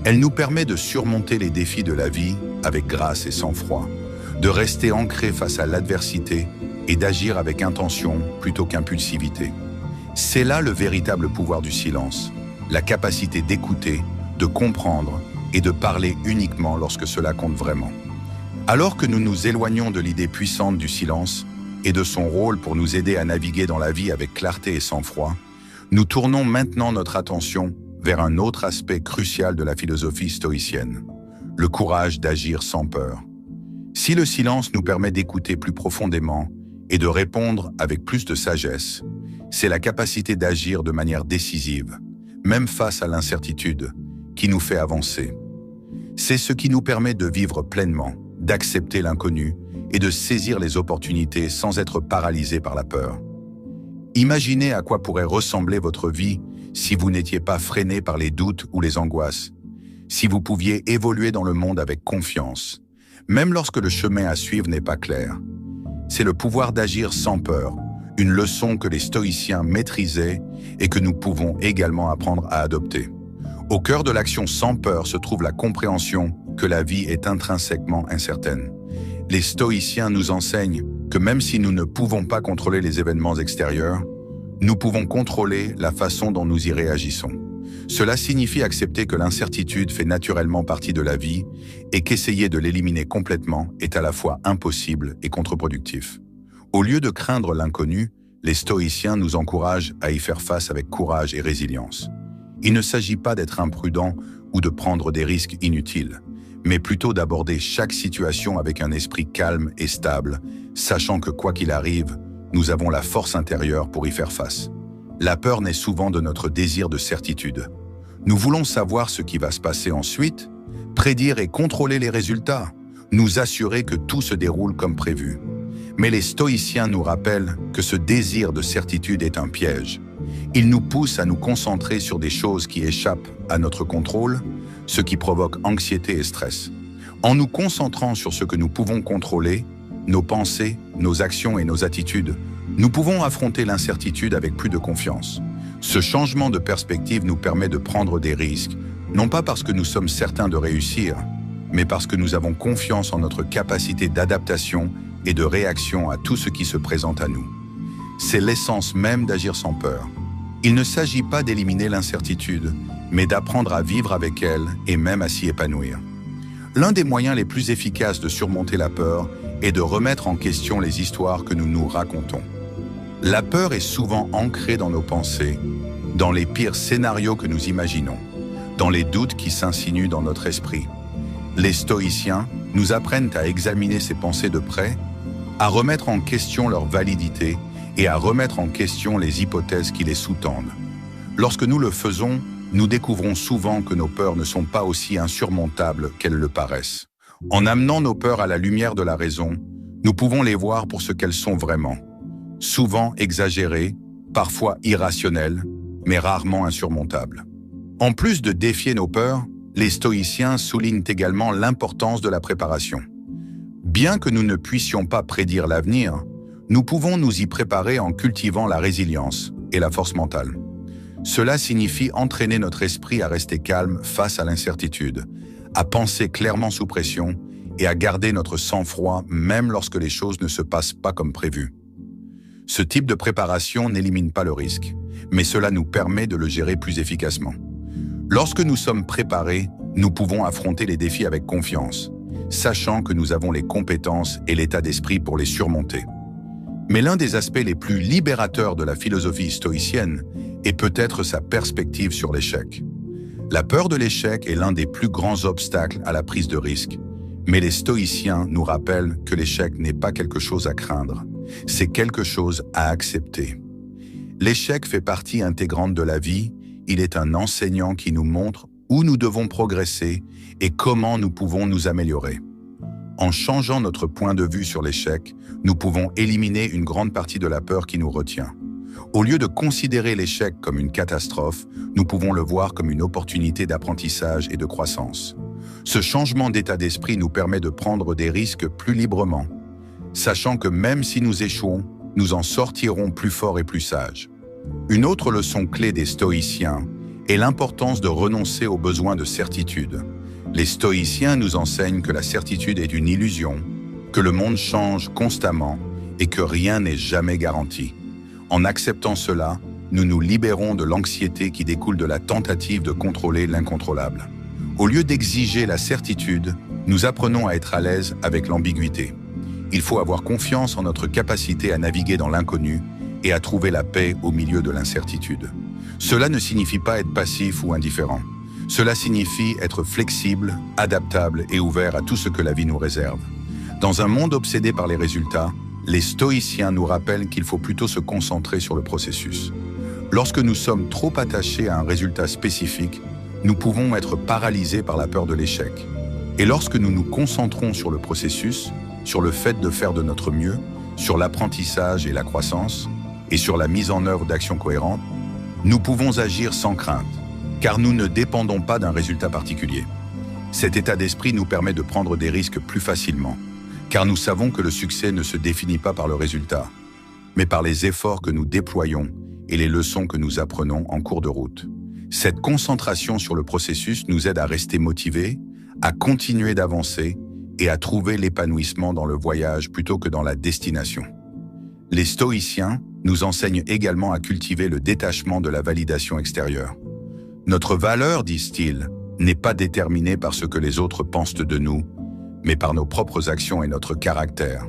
Elle nous permet de surmonter les défis de la vie avec grâce et sang-froid, de rester ancré face à l'adversité et d'agir avec intention plutôt qu'impulsivité. C'est là le véritable pouvoir du silence, la capacité d'écouter, de comprendre et de parler uniquement lorsque cela compte vraiment. Alors que nous nous éloignons de l'idée puissante du silence et de son rôle pour nous aider à naviguer dans la vie avec clarté et sang-froid, nous tournons maintenant notre attention vers un autre aspect crucial de la philosophie stoïcienne, le courage d'agir sans peur. Si le silence nous permet d'écouter plus profondément et de répondre avec plus de sagesse, c'est la capacité d'agir de manière décisive, même face à l'incertitude, qui nous fait avancer. C'est ce qui nous permet de vivre pleinement, d'accepter l'inconnu et de saisir les opportunités sans être paralysé par la peur. Imaginez à quoi pourrait ressembler votre vie si vous n'étiez pas freiné par les doutes ou les angoisses, si vous pouviez évoluer dans le monde avec confiance, même lorsque le chemin à suivre n'est pas clair. C'est le pouvoir d'agir sans peur, une leçon que les stoïciens maîtrisaient et que nous pouvons également apprendre à adopter. Au cœur de l'action sans peur se trouve la compréhension que la vie est intrinsèquement incertaine. Les stoïciens nous enseignent que même si nous ne pouvons pas contrôler les événements extérieurs, nous pouvons contrôler la façon dont nous y réagissons. Cela signifie accepter que l'incertitude fait naturellement partie de la vie et qu'essayer de l'éliminer complètement est à la fois impossible et contre-productif. Au lieu de craindre l'inconnu, les stoïciens nous encouragent à y faire face avec courage et résilience. Il ne s'agit pas d'être imprudent ou de prendre des risques inutiles, mais plutôt d'aborder chaque situation avec un esprit calme et stable, sachant que quoi qu'il arrive, nous avons la force intérieure pour y faire face. La peur naît souvent de notre désir de certitude. Nous voulons savoir ce qui va se passer ensuite, prédire et contrôler les résultats, nous assurer que tout se déroule comme prévu. Mais les stoïciens nous rappellent que ce désir de certitude est un piège. Il nous pousse à nous concentrer sur des choses qui échappent à notre contrôle, ce qui provoque anxiété et stress. En nous concentrant sur ce que nous pouvons contrôler, nos pensées, nos actions et nos attitudes, nous pouvons affronter l'incertitude avec plus de confiance. Ce changement de perspective nous permet de prendre des risques, non pas parce que nous sommes certains de réussir, mais parce que nous avons confiance en notre capacité d'adaptation et de réaction à tout ce qui se présente à nous. C'est l'essence même d'agir sans peur. Il ne s'agit pas d'éliminer l'incertitude, mais d'apprendre à vivre avec elle et même à s'y épanouir. L'un des moyens les plus efficaces de surmonter la peur est de remettre en question les histoires que nous nous racontons. La peur est souvent ancrée dans nos pensées, dans les pires scénarios que nous imaginons, dans les doutes qui s'insinuent dans notre esprit. Les stoïciens nous apprennent à examiner ces pensées de près, à remettre en question leur validité et à remettre en question les hypothèses qui les sous-tendent. Lorsque nous le faisons, nous découvrons souvent que nos peurs ne sont pas aussi insurmontables qu'elles le paraissent. En amenant nos peurs à la lumière de la raison, nous pouvons les voir pour ce qu'elles sont vraiment. Souvent exagérées, parfois irrationnelles, mais rarement insurmontables. En plus de défier nos peurs, les stoïciens soulignent également l'importance de la préparation. Bien que nous ne puissions pas prédire l'avenir, nous pouvons nous y préparer en cultivant la résilience et la force mentale. Cela signifie entraîner notre esprit à rester calme face à l'incertitude, à penser clairement sous pression et à garder notre sang-froid même lorsque les choses ne se passent pas comme prévu. Ce type de préparation n'élimine pas le risque, mais cela nous permet de le gérer plus efficacement. Lorsque nous sommes préparés, nous pouvons affronter les défis avec confiance, sachant que nous avons les compétences et l'état d'esprit pour les surmonter. Mais l'un des aspects les plus libérateurs de la philosophie stoïcienne est peut-être sa perspective sur l'échec. La peur de l'échec est l'un des plus grands obstacles à la prise de risque, mais les stoïciens nous rappellent que l'échec n'est pas quelque chose à craindre, c'est quelque chose à accepter. L'échec fait partie intégrante de la vie, il est un enseignant qui nous montre où nous devons progresser et comment nous pouvons nous améliorer. En changeant notre point de vue sur l'échec, nous pouvons éliminer une grande partie de la peur qui nous retient. Au lieu de considérer l'échec comme une catastrophe, nous pouvons le voir comme une opportunité d'apprentissage et de croissance. Ce changement d'état d'esprit nous permet de prendre des risques plus librement, sachant que même si nous échouons, nous en sortirons plus forts et plus sages. Une autre leçon clé des stoïciens est l'importance de renoncer au besoin de certitude. Les stoïciens nous enseignent que la certitude est une illusion, que le monde change constamment et que rien n'est jamais garanti. En acceptant cela, nous nous libérons de l'anxiété qui découle de la tentative de contrôler l'incontrôlable. Au lieu d'exiger la certitude, nous apprenons à être à l'aise avec l'ambiguïté. Il faut avoir confiance en notre capacité à naviguer dans l'inconnu et à trouver la paix au milieu de l'incertitude. Cela ne signifie pas être passif ou indifférent. Cela signifie être flexible, adaptable et ouvert à tout ce que la vie nous réserve. Dans un monde obsédé par les résultats, les stoïciens nous rappellent qu'il faut plutôt se concentrer sur le processus. Lorsque nous sommes trop attachés à un résultat spécifique, nous pouvons être paralysés par la peur de l'échec. Et lorsque nous nous concentrons sur le processus, sur le fait de faire de notre mieux, sur l'apprentissage et la croissance, et sur la mise en œuvre d'actions cohérentes, nous pouvons agir sans crainte, car nous ne dépendons pas d'un résultat particulier. Cet état d'esprit nous permet de prendre des risques plus facilement, car nous savons que le succès ne se définit pas par le résultat, mais par les efforts que nous déployons et les leçons que nous apprenons en cours de route. Cette concentration sur le processus nous aide à rester motivés, à continuer d'avancer et à trouver l'épanouissement dans le voyage plutôt que dans la destination. Les stoïciens nous enseignent également à cultiver le détachement de la validation extérieure. Notre valeur, disent-ils, n'est pas déterminée par ce que les autres pensent de nous, mais par nos propres actions et notre caractère.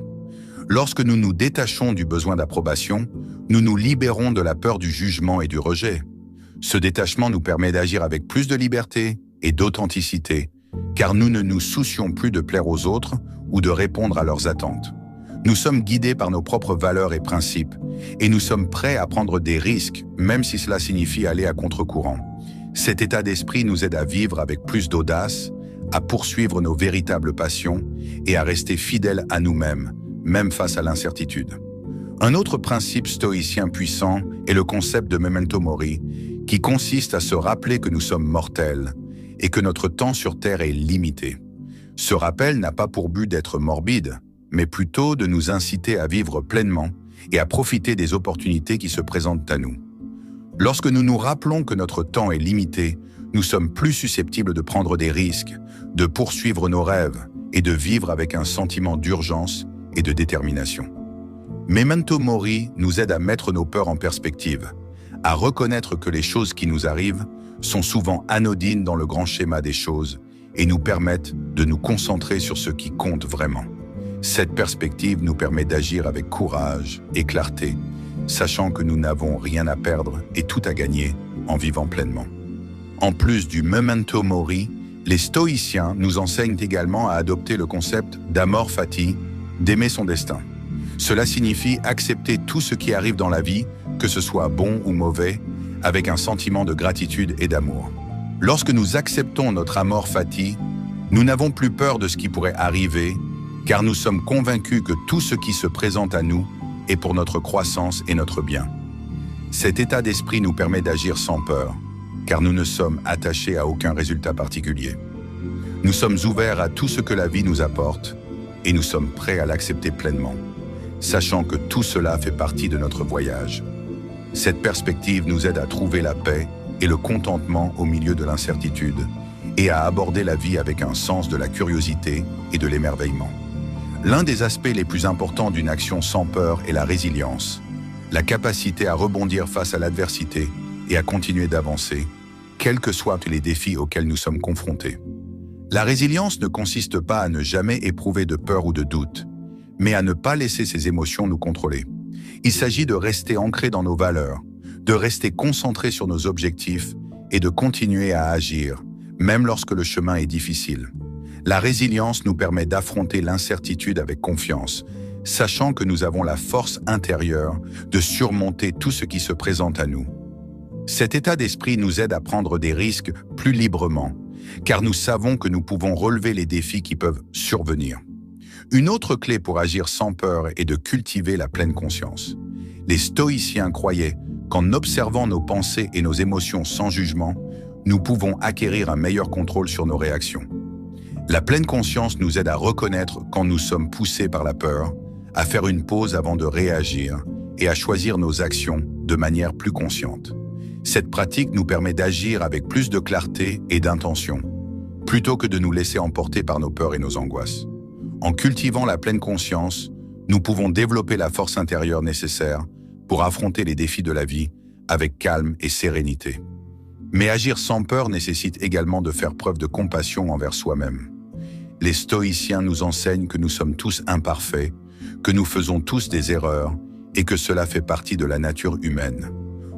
Lorsque nous nous détachons du besoin d'approbation, nous nous libérons de la peur du jugement et du rejet. Ce détachement nous permet d'agir avec plus de liberté et d'authenticité, car nous ne nous soucions plus de plaire aux autres ou de répondre à leurs attentes. Nous sommes guidés par nos propres valeurs et principes, et nous sommes prêts à prendre des risques, même si cela signifie aller à contre-courant. Cet état d'esprit nous aide à vivre avec plus d'audace, à poursuivre nos véritables passions et à rester fidèles à nous-mêmes, même face à l'incertitude. Un autre principe stoïcien puissant est le concept de memento mori, qui consiste à se rappeler que nous sommes mortels et que notre temps sur Terre est limité. Ce rappel n'a pas pour but d'être morbide, mais plutôt de nous inciter à vivre pleinement et à profiter des opportunités qui se présentent à nous. Lorsque nous nous rappelons que notre temps est limité, nous sommes plus susceptibles de prendre des risques, de poursuivre nos rêves et de vivre avec un sentiment d'urgence et de détermination. Memento Mori nous aide à mettre nos peurs en perspective, à reconnaître que les choses qui nous arrivent sont souvent anodines dans le grand schéma des choses et nous permettent de nous concentrer sur ce qui compte vraiment. Cette perspective nous permet d'agir avec courage et clarté, sachant que nous n'avons rien à perdre et tout à gagner en vivant pleinement. En plus du memento mori, les stoïciens nous enseignent également à adopter le concept d'amor fati, d'aimer son destin. Cela signifie accepter tout ce qui arrive dans la vie, que ce soit bon ou mauvais, avec un sentiment de gratitude et d'amour. Lorsque nous acceptons notre amor fati, nous n'avons plus peur de ce qui pourrait arriver, car nous sommes convaincus que tout ce qui se présente à nous est pour notre croissance et notre bien. Cet état d'esprit nous permet d'agir sans peur, car nous ne sommes attachés à aucun résultat particulier. Nous sommes ouverts à tout ce que la vie nous apporte et nous sommes prêts à l'accepter pleinement, sachant que tout cela fait partie de notre voyage. Cette perspective nous aide à trouver la paix et le contentement au milieu de l'incertitude et à aborder la vie avec un sens de la curiosité et de l'émerveillement. L'un des aspects les plus importants d'une action sans peur est la résilience, la capacité à rebondir face à l'adversité et à continuer d'avancer, quels que soient les défis auxquels nous sommes confrontés. La résilience ne consiste pas à ne jamais éprouver de peur ou de doute, mais à ne pas laisser ces émotions nous contrôler. Il s'agit de rester ancré dans nos valeurs, de rester concentré sur nos objectifs et de continuer à agir, même lorsque le chemin est difficile. La résilience nous permet d'affronter l'incertitude avec confiance, sachant que nous avons la force intérieure de surmonter tout ce qui se présente à nous. Cet état d'esprit nous aide à prendre des risques plus librement, car nous savons que nous pouvons relever les défis qui peuvent survenir. Une autre clé pour agir sans peur est de cultiver la pleine conscience. Les stoïciens croyaient qu'en observant nos pensées et nos émotions sans jugement, nous pouvons acquérir un meilleur contrôle sur nos réactions. La pleine conscience nous aide à reconnaître quand nous sommes poussés par la peur, à faire une pause avant de réagir et à choisir nos actions de manière plus consciente. Cette pratique nous permet d'agir avec plus de clarté et d'intention, plutôt que de nous laisser emporter par nos peurs et nos angoisses. En cultivant la pleine conscience, nous pouvons développer la force intérieure nécessaire pour affronter les défis de la vie avec calme et sérénité. Mais agir sans peur nécessite également de faire preuve de compassion envers soi-même. Les stoïciens nous enseignent que nous sommes tous imparfaits, que nous faisons tous des erreurs et que cela fait partie de la nature humaine.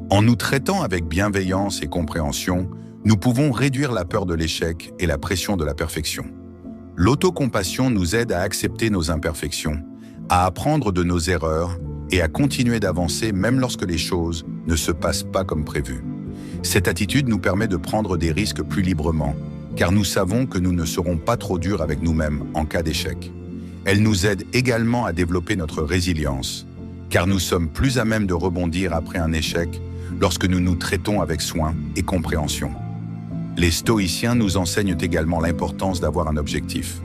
En nous traitant avec bienveillance et compréhension, nous pouvons réduire la peur de l'échec et la pression de la perfection. L'autocompassion nous aide à accepter nos imperfections, à apprendre de nos erreurs et à continuer d'avancer même lorsque les choses ne se passent pas comme prévu. Cette attitude nous permet de prendre des risques plus librement, car nous savons que nous ne serons pas trop durs avec nous-mêmes en cas d'échec. Elle nous aide également à développer notre résilience, car nous sommes plus à même de rebondir après un échec lorsque nous nous traitons avec soin et compréhension. Les stoïciens nous enseignent également l'importance d'avoir un objectif.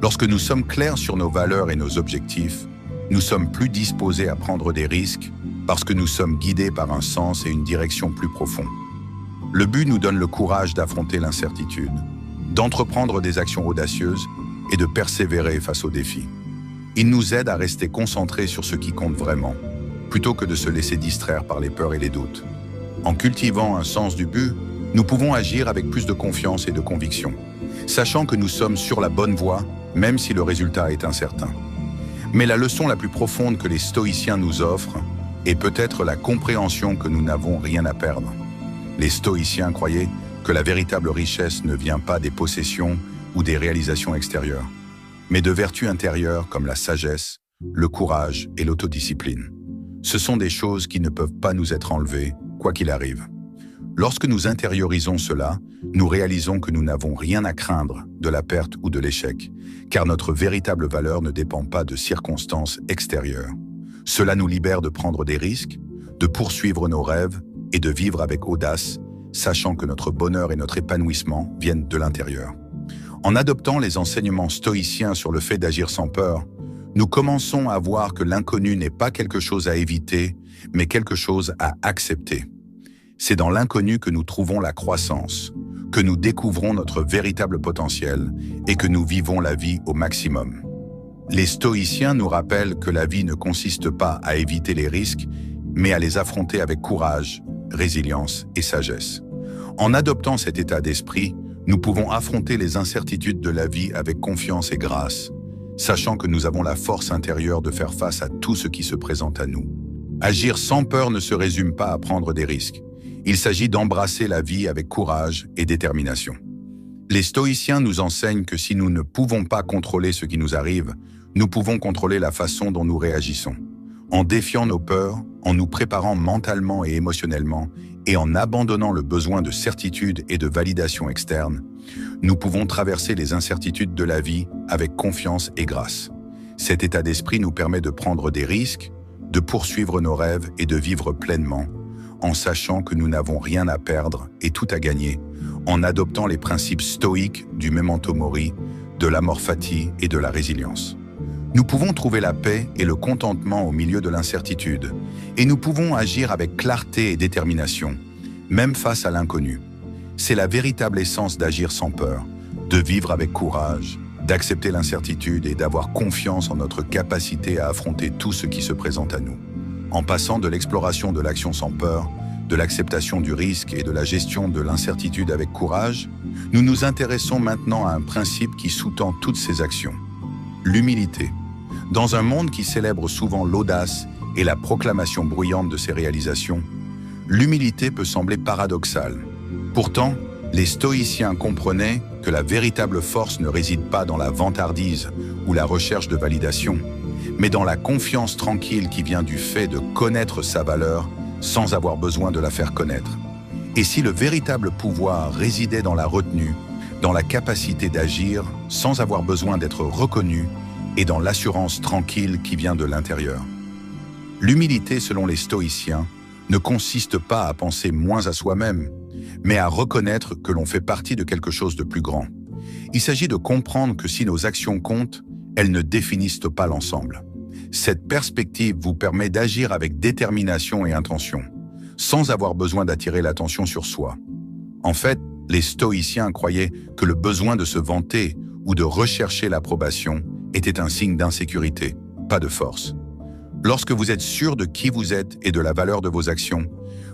Lorsque nous sommes clairs sur nos valeurs et nos objectifs, nous sommes plus disposés à prendre des risques parce que nous sommes guidés par un sens et une direction plus profonds. Le but nous donne le courage d'affronter l'incertitude, d'entreprendre des actions audacieuses et de persévérer face aux défis. Il nous aide à rester concentrés sur ce qui compte vraiment, plutôt que de se laisser distraire par les peurs et les doutes. En cultivant un sens du but, nous pouvons agir avec plus de confiance et de conviction, sachant que nous sommes sur la bonne voie, même si le résultat est incertain. Mais la leçon la plus profonde que les stoïciens nous offrent est peut-être la compréhension que nous n'avons rien à perdre. Les stoïciens croyaient que la véritable richesse ne vient pas des possessions ou des réalisations extérieures, mais de vertus intérieures comme la sagesse, le courage et l'autodiscipline. Ce sont des choses qui ne peuvent pas nous être enlevées, quoi qu'il arrive. Lorsque nous intériorisons cela, nous réalisons que nous n'avons rien à craindre de la perte ou de l'échec, car notre véritable valeur ne dépend pas de circonstances extérieures. Cela nous libère de prendre des risques, de poursuivre nos rêves et de vivre avec audace, sachant que notre bonheur et notre épanouissement viennent de l'intérieur. En adoptant les enseignements stoïciens sur le fait d'agir sans peur, nous commençons à voir que l'inconnu n'est pas quelque chose à éviter, mais quelque chose à accepter. C'est dans l'inconnu que nous trouvons la croissance, que nous découvrons notre véritable potentiel et que nous vivons la vie au maximum. Les stoïciens nous rappellent que la vie ne consiste pas à éviter les risques, mais à les affronter avec courage, résilience et sagesse. En adoptant cet état d'esprit, nous pouvons affronter les incertitudes de la vie avec confiance et grâce, sachant que nous avons la force intérieure de faire face à tout ce qui se présente à nous. Agir sans peur ne se résume pas à prendre des risques. Il s'agit d'embrasser la vie avec courage et détermination. Les stoïciens nous enseignent que si nous ne pouvons pas contrôler ce qui nous arrive, nous pouvons contrôler la façon dont nous réagissons. En défiant nos peurs, en nous préparant mentalement et émotionnellement, et en abandonnant le besoin de certitude et de validation externe, nous pouvons traverser les incertitudes de la vie avec confiance et grâce. Cet état d'esprit nous permet de prendre des risques, de poursuivre nos rêves et de vivre pleinement, en sachant que nous n'avons rien à perdre et tout à gagner, en adoptant les principes stoïques du memento mori, de l'amor fati et de la résilience. Nous pouvons trouver la paix et le contentement au milieu de l'incertitude, et nous pouvons agir avec clarté et détermination, même face à l'inconnu. C'est la véritable essence d'agir sans peur, de vivre avec courage, d'accepter l'incertitude et d'avoir confiance en notre capacité à affronter tout ce qui se présente à nous. En passant de l'exploration de l'action sans peur, de l'acceptation du risque et de la gestion de l'incertitude avec courage, nous nous intéressons maintenant à un principe qui sous-tend toutes ces actions: l'humilité. Dans un monde qui célèbre souvent l'audace et la proclamation bruyante de ses réalisations, l'humilité peut sembler paradoxale. Pourtant, les stoïciens comprenaient que la véritable force ne réside pas dans la vantardise ou la recherche de validation, mais dans la confiance tranquille qui vient du fait de connaître sa valeur sans avoir besoin de la faire connaître. Et si le véritable pouvoir résidait dans la retenue, dans la capacité d'agir sans avoir besoin d'être reconnu, et dans l'assurance tranquille qui vient de l'intérieur. L'humilité, selon les stoïciens, ne consiste pas à penser moins à soi-même, mais à reconnaître que l'on fait partie de quelque chose de plus grand. Il s'agit de comprendre que si nos actions comptent, elles ne définissent pas l'ensemble. Cette perspective vous permet d'agir avec détermination et intention, sans avoir besoin d'attirer l'attention sur soi. En fait, les stoïciens croyaient que le besoin de se vanter ou de rechercher l'approbation était un signe d'insécurité, pas de force. Lorsque vous êtes sûr de qui vous êtes et de la valeur de vos actions,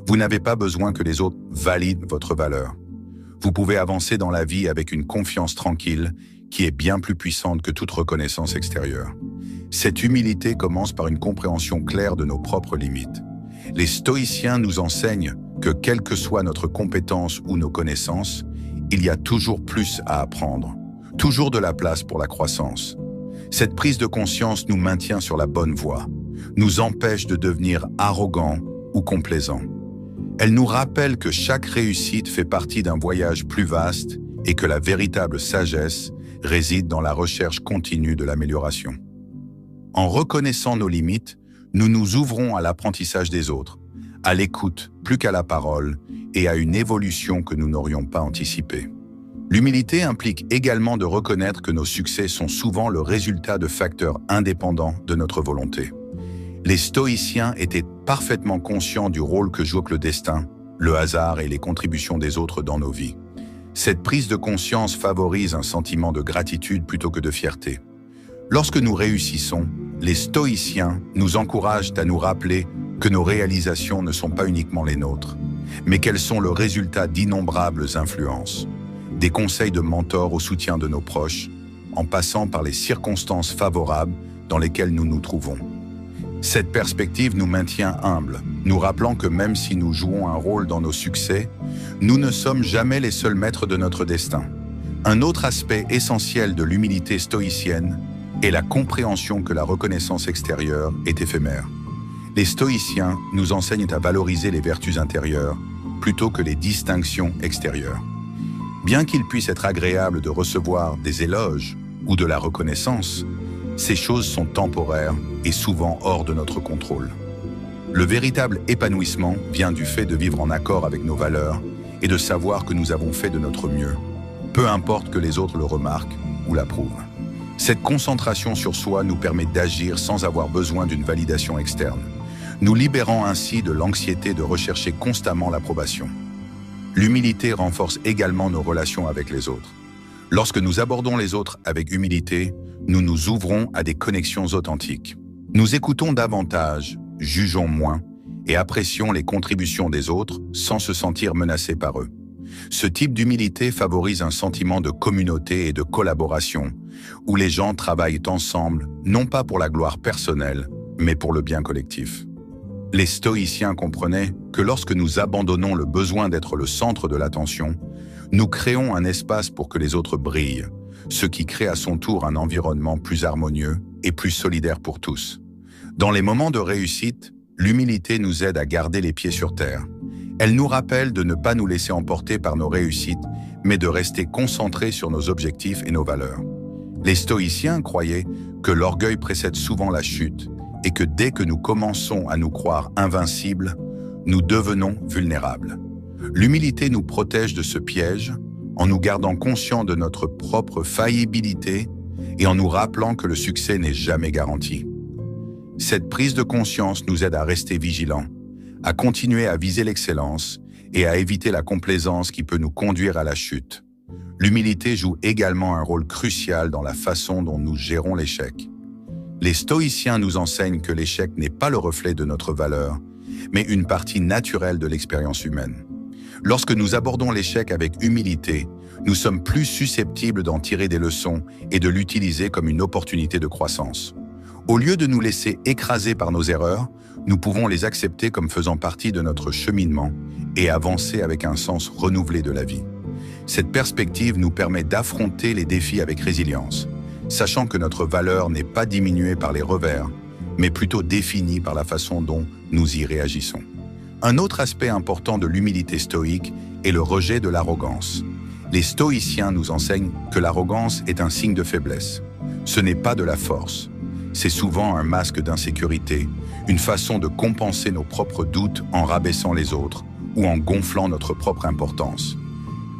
vous n'avez pas besoin que les autres valident votre valeur. Vous pouvez avancer dans la vie avec une confiance tranquille qui est bien plus puissante que toute reconnaissance extérieure. Cette humilité commence par une compréhension claire de nos propres limites. Les stoïciens nous enseignent que quelle que soit notre compétence ou nos connaissances, il y a toujours plus à apprendre, toujours de la place pour la croissance. Cette prise de conscience nous maintient sur la bonne voie, nous empêche de devenir arrogants ou complaisants. Elle nous rappelle que chaque réussite fait partie d'un voyage plus vaste et que la véritable sagesse réside dans la recherche continue de l'amélioration. En reconnaissant nos limites, nous nous ouvrons à l'apprentissage des autres, à l'écoute plus qu'à la parole et à une évolution que nous n'aurions pas anticipée. L'humilité implique également de reconnaître que nos succès sont souvent le résultat de facteurs indépendants de notre volonté. Les stoïciens étaient parfaitement conscients du rôle que joue le destin, le hasard et les contributions des autres dans nos vies. Cette prise de conscience favorise un sentiment de gratitude plutôt que de fierté. Lorsque nous réussissons, les stoïciens nous encouragent à nous rappeler que nos réalisations ne sont pas uniquement les nôtres, mais qu'elles sont le résultat d'innombrables influences. Des conseils de mentors au soutien de nos proches, en passant par les circonstances favorables dans lesquelles nous nous trouvons. Cette perspective nous maintient humbles, nous rappelant que même si nous jouons un rôle dans nos succès, nous ne sommes jamais les seuls maîtres de notre destin. Un autre aspect essentiel de l'humilité stoïcienne est la compréhension que la reconnaissance extérieure est éphémère. Les stoïciens nous enseignent à valoriser les vertus intérieures plutôt que les distinctions extérieures. Bien qu'il puisse être agréable de recevoir des éloges ou de la reconnaissance, ces choses sont temporaires et souvent hors de notre contrôle. Le véritable épanouissement vient du fait de vivre en accord avec nos valeurs et de savoir que nous avons fait de notre mieux, peu importe que les autres le remarquent ou l'approuvent. Cette concentration sur soi nous permet d'agir sans avoir besoin d'une validation externe, nous libérant ainsi de l'anxiété de rechercher constamment l'approbation. L'humilité renforce également nos relations avec les autres. Lorsque nous abordons les autres avec humilité, nous nous ouvrons à des connexions authentiques. Nous écoutons davantage, jugeons moins et apprécions les contributions des autres sans se sentir menacés par eux. Ce type d'humilité favorise un sentiment de communauté et de collaboration, où les gens travaillent ensemble, non pas pour la gloire personnelle, mais pour le bien collectif. Les stoïciens comprenaient que lorsque nous abandonnons le besoin d'être le centre de l'attention, nous créons un espace pour que les autres brillent, ce qui crée à son tour un environnement plus harmonieux et plus solidaire pour tous. Dans les moments de réussite, l'humilité nous aide à garder les pieds sur terre. Elle nous rappelle de ne pas nous laisser emporter par nos réussites, mais de rester concentrés sur nos objectifs et nos valeurs. Les stoïciens croyaient que l'orgueil précède souvent la chute et que dès que nous commençons à nous croire invincibles, nous devenons vulnérables. L'humilité nous protège de ce piège en nous gardant conscients de notre propre faillibilité et en nous rappelant que le succès n'est jamais garanti. Cette prise de conscience nous aide à rester vigilants, à continuer à viser l'excellence et à éviter la complaisance qui peut nous conduire à la chute. L'humilité joue également un rôle crucial dans la façon dont nous gérons l'échec. Les stoïciens nous enseignent que l'échec n'est pas le reflet de notre valeur, mais une partie naturelle de l'expérience humaine. Lorsque nous abordons l'échec avec humilité, nous sommes plus susceptibles d'en tirer des leçons et de l'utiliser comme une opportunité de croissance. Au lieu de nous laisser écraser par nos erreurs, nous pouvons les accepter comme faisant partie de notre cheminement et avancer avec un sens renouvelé de la vie. Cette perspective nous permet d'affronter les défis avec résilience, sachant que notre valeur n'est pas diminuée par les revers, mais plutôt définie par la façon dont nous y réagissons. Un autre aspect important de l'humilité stoïque est le rejet de l'arrogance. Les stoïciens nous enseignent que l'arrogance est un signe de faiblesse. Ce n'est pas de la force. c'est souvent un masque d'insécurité, une façon de compenser nos propres doutes en rabaissant les autres ou en gonflant notre propre importance.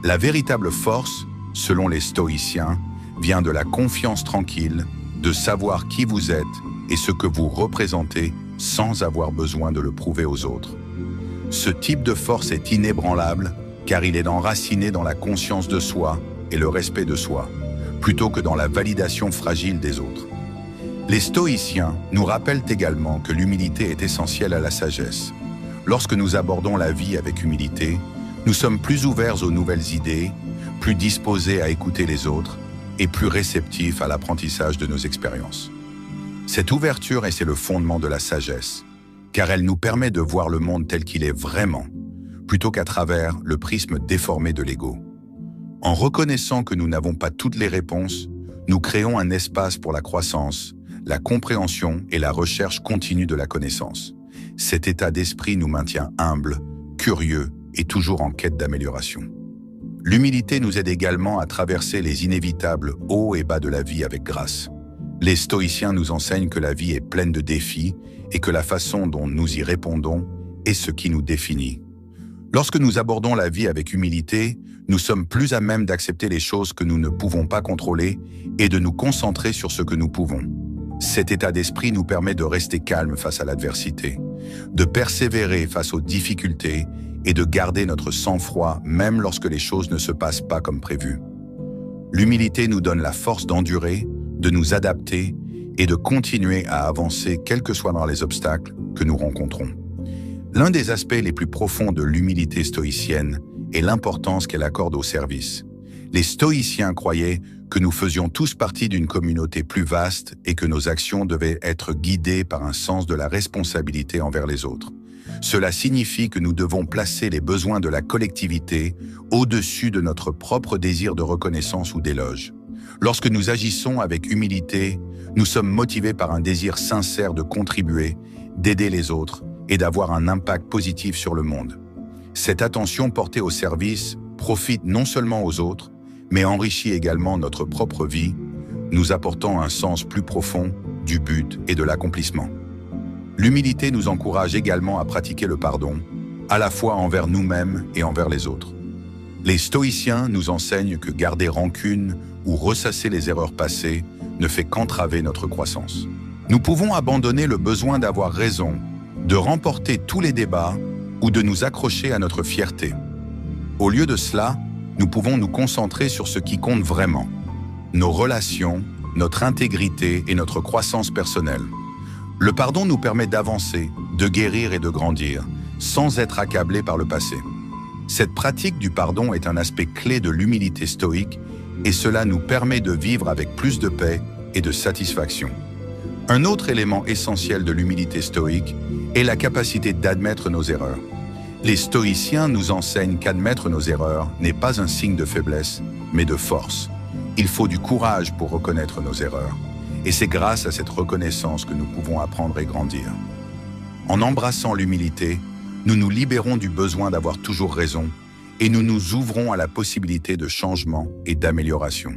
La véritable force, selon les stoïciens, vient de la confiance tranquille, de savoir qui vous êtes et ce que vous représentez sans avoir besoin de le prouver aux autres. Ce type de force est inébranlable car il est enraciné dans la conscience de soi et le respect de soi, plutôt que dans la validation fragile des autres. Les stoïciens nous rappellent également que l'humilité est essentielle à la sagesse. Lorsque nous abordons la vie avec humilité, nous sommes plus ouverts aux nouvelles idées, plus disposés à écouter les autres et plus réceptifs à l'apprentissage de nos expériences. Cette ouverture c'est le fondement de la sagesse, car elle nous permet de voir le monde tel qu'il est vraiment, plutôt qu'à travers le prisme déformé de l'ego. En reconnaissant que nous n'avons pas toutes les réponses, nous créons un espace pour la croissance, la compréhension et la recherche continue de la connaissance. Cet état d'esprit nous maintient humbles, curieux et toujours en quête d'amélioration. L'humilité nous aide également à traverser les inévitables hauts et bas de la vie avec grâce. Les stoïciens nous enseignent que la vie est pleine de défis et que la façon dont nous y répondons est ce qui nous définit. Lorsque nous abordons la vie avec humilité, nous sommes plus à même d'accepter les choses que nous ne pouvons pas contrôler et de nous concentrer sur ce que nous pouvons. Cet état d'esprit nous permet de rester calme face à l'adversité, de persévérer face aux difficultés et de garder notre sang-froid même lorsque les choses ne se passent pas comme prévu. L'humilité nous donne la force d'endurer, de nous adapter et de continuer à avancer quels que soient dans les obstacles que nous rencontrons. L'un des aspects les plus profonds de l'humilité stoïcienne est l'importance qu'elle accorde au service. Les stoïciens croyaient que nous faisions tous partie d'une communauté plus vaste et que nos actions devaient être guidées par un sens de la responsabilité envers les autres. Cela signifie que nous devons placer les besoins de la collectivité au-dessus de notre propre désir de reconnaissance ou d'éloge. Lorsque nous agissons avec humilité, nous sommes motivés par un désir sincère de contribuer, d'aider les autres et d'avoir un impact positif sur le monde. Cette attention portée au service profite non seulement aux autres, mais enrichit également notre propre vie, nous apportant un sens plus profond du but et de l'accomplissement. L'humilité nous encourage également à pratiquer le pardon, à la fois envers nous-mêmes et envers les autres. Les stoïciens nous enseignent que garder rancune ou ressasser les erreurs passées ne fait qu'entraver notre croissance. Nous pouvons abandonner le besoin d'avoir raison, de remporter tous les débats ou de nous accrocher à notre fierté. Au lieu de cela, nous pouvons nous concentrer sur ce qui compte vraiment, nos relations, notre intégrité et notre croissance personnelle. Le pardon nous permet d'avancer, de guérir et de grandir, sans être accablés par le passé. Cette pratique du pardon est un aspect clé de l'humilité stoïque et cela nous permet de vivre avec plus de paix et de satisfaction. Un autre élément essentiel de l'humilité stoïque est la capacité d'admettre nos erreurs. Les stoïciens nous enseignent qu'admettre nos erreurs n'est pas un signe de faiblesse, mais de force. Il faut du courage pour reconnaître nos erreurs. Et c'est grâce à cette reconnaissance que nous pouvons apprendre et grandir. En embrassant l'humilité, nous nous libérons du besoin d'avoir toujours raison et nous nous ouvrons à la possibilité de changement et d'amélioration.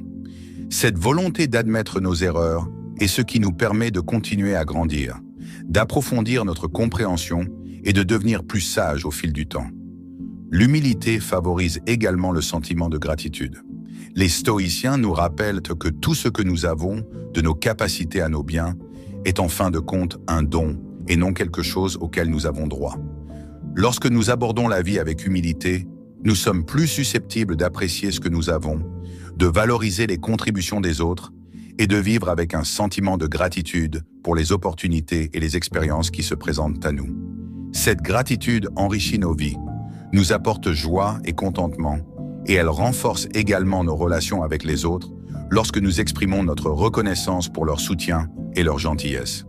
Cette volonté d'admettre nos erreurs est ce qui nous permet de continuer à grandir, d'approfondir notre compréhension et de devenir plus sages au fil du temps. L'humilité favorise également le sentiment de gratitude. Les stoïciens nous rappellent que tout ce que nous avons, de nos capacités à nos biens, est en fin de compte un don et non quelque chose auquel nous avons droit. Lorsque nous abordons la vie avec humilité, nous sommes plus susceptibles d'apprécier ce que nous avons, de valoriser les contributions des autres et de vivre avec un sentiment de gratitude pour les opportunités et les expériences qui se présentent à nous. Cette gratitude enrichit nos vies, nous apporte joie et contentement, et elle renforce également nos relations avec les autres lorsque nous exprimons notre reconnaissance pour leur soutien et leur gentillesse.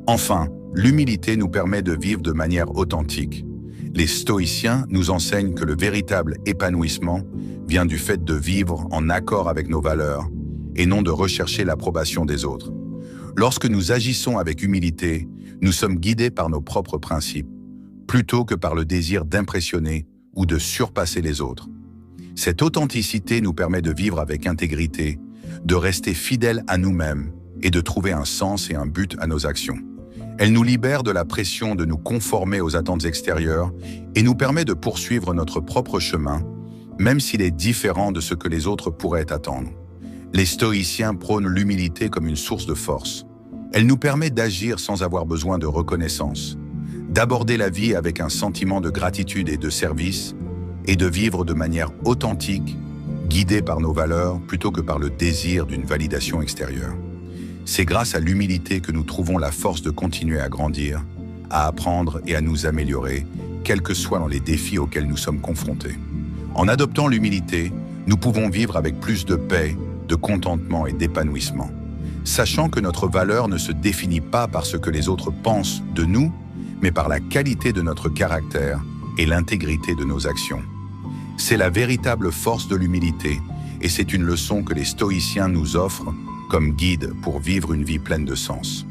Enfin, l'humilité nous permet de vivre de manière authentique. Les stoïciens nous enseignent que le véritable épanouissement vient du fait de vivre en accord avec nos valeurs et non de rechercher l'approbation des autres. Lorsque nous agissons avec humilité, nous sommes guidés par nos propres principes, plutôt que par le désir d'impressionner ou de surpasser les autres. Cette authenticité nous permet de vivre avec intégrité, de rester fidèles à nous-mêmes et de trouver un sens et un but à nos actions. Elle nous libère de la pression de nous conformer aux attentes extérieures et nous permet de poursuivre notre propre chemin, même s'il est différent de ce que les autres pourraient attendre. Les stoïciens prônent l'humilité comme une source de force. Elle nous permet d'agir sans avoir besoin de reconnaissance, d'aborder la vie avec un sentiment de gratitude et de service, et de vivre de manière authentique, guidée par nos valeurs plutôt que par le désir d'une validation extérieure. C'est grâce à l'humilité que nous trouvons la force de continuer à grandir, à apprendre et à nous améliorer, quels que soient les défis auxquels nous sommes confrontés. En adoptant l'humilité, nous pouvons vivre avec plus de paix, de contentement et d'épanouissement, sachant que notre valeur ne se définit pas par ce que les autres pensent de nous, mais par la qualité de notre caractère et l'intégrité de nos actions. C'est la véritable force de l'humilité, et c'est une leçon que les stoïciens nous offrent comme guide pour vivre une vie pleine de sens.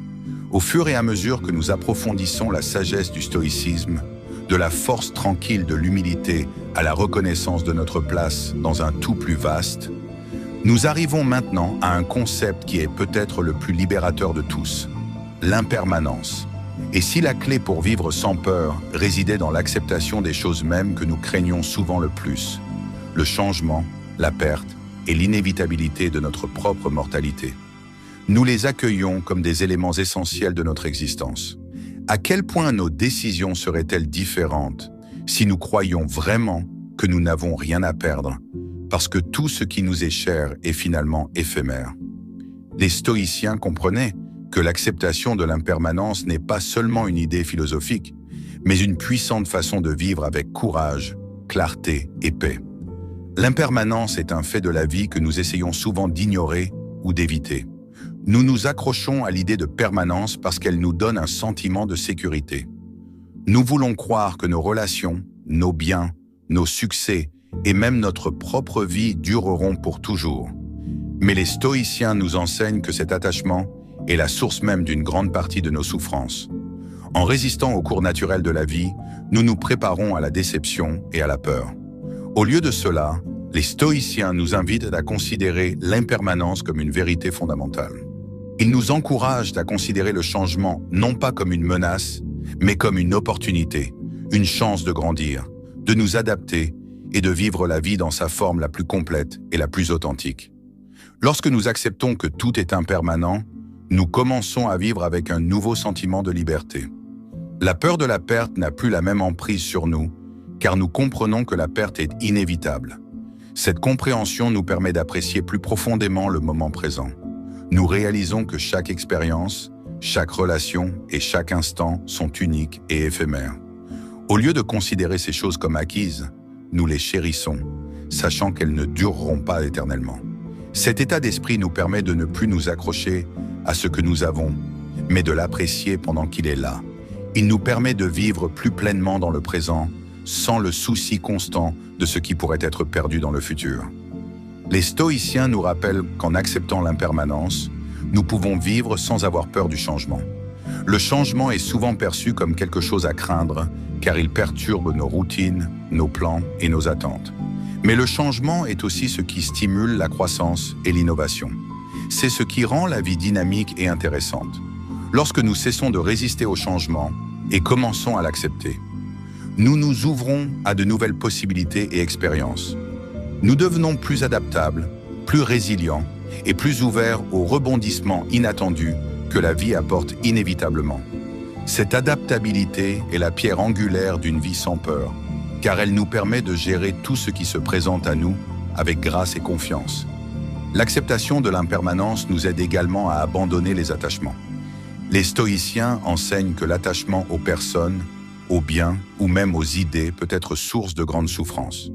Au fur et à mesure que nous approfondissons la sagesse du stoïcisme, de la force tranquille de l'humilité à la reconnaissance de notre place dans un tout plus vaste, nous arrivons maintenant à un concept qui est peut-être le plus libérateur de tous, l'impermanence. Et si la clé pour vivre sans peur résidait dans l'acceptation des choses mêmes que nous craignons souvent le plus, le changement, la perte et l'inévitabilité de notre propre mortalité, nous les accueillons comme des éléments essentiels de notre existence. À quel point nos décisions seraient-elles différentes si nous croyions vraiment que nous n'avons rien à perdre, parce que tout ce qui nous est cher est finalement éphémère. Les stoïciens comprenaient que l'acceptation de l'impermanence n'est pas seulement une idée philosophique, mais une puissante façon de vivre avec courage, clarté et paix. L'impermanence est un fait de la vie que nous essayons souvent d'ignorer ou d'éviter. Nous nous accrochons à l'idée de permanence parce qu'elle nous donne un sentiment de sécurité. Nous voulons croire que nos relations, nos biens, nos succès et même notre propre vie dureront pour toujours. Mais les stoïciens nous enseignent que cet attachement est la source même d'une grande partie de nos souffrances. En résistant au cours naturel de la vie, nous nous préparons à la déception et à la peur. Au lieu de cela, les stoïciens nous invitent à considérer l'impermanence comme une vérité fondamentale. Ils nous encouragent à considérer le changement non pas comme une menace, mais comme une opportunité, une chance de grandir, de nous adapter et de vivre la vie dans sa forme la plus complète et la plus authentique. Lorsque nous acceptons que tout est impermanent, nous commençons à vivre avec un nouveau sentiment de liberté. La peur de la perte n'a plus la même emprise sur nous, car nous comprenons que la perte est inévitable. Cette compréhension nous permet d'apprécier plus profondément le moment présent. Nous réalisons que chaque expérience, chaque relation et chaque instant sont uniques et éphémères. Au lieu de considérer ces choses comme acquises, nous les chérissons, sachant qu'elles ne dureront pas éternellement. Cet état d'esprit nous permet de ne plus nous accrocher à ce que nous avons, mais de l'apprécier pendant qu'il est là. Il nous permet de vivre plus pleinement dans le présent, sans le souci constant de ce qui pourrait être perdu dans le futur. Les stoïciens nous rappellent qu'en acceptant l'impermanence, nous pouvons vivre sans avoir peur du changement. Le changement est souvent perçu comme quelque chose à craindre, car il perturbe nos routines, nos plans et nos attentes. Mais le changement est aussi ce qui stimule la croissance et l'innovation. C'est ce qui rend la vie dynamique et intéressante. Lorsque nous cessons de résister au changement et commençons à l'accepter, nous nous ouvrons à de nouvelles possibilités et expériences. Nous devenons plus adaptables, plus résilients et plus ouverts aux rebondissements inattendus que la vie apporte inévitablement. Cette adaptabilité est la pierre angulaire d'une vie sans peur, car elle nous permet de gérer tout ce qui se présente à nous avec grâce et confiance. L'acceptation de l'impermanence nous aide également à abandonner les attachements. Les stoïciens enseignent que l'attachement aux personnes, aux biens ou même aux idées peut être source de grandes souffrances.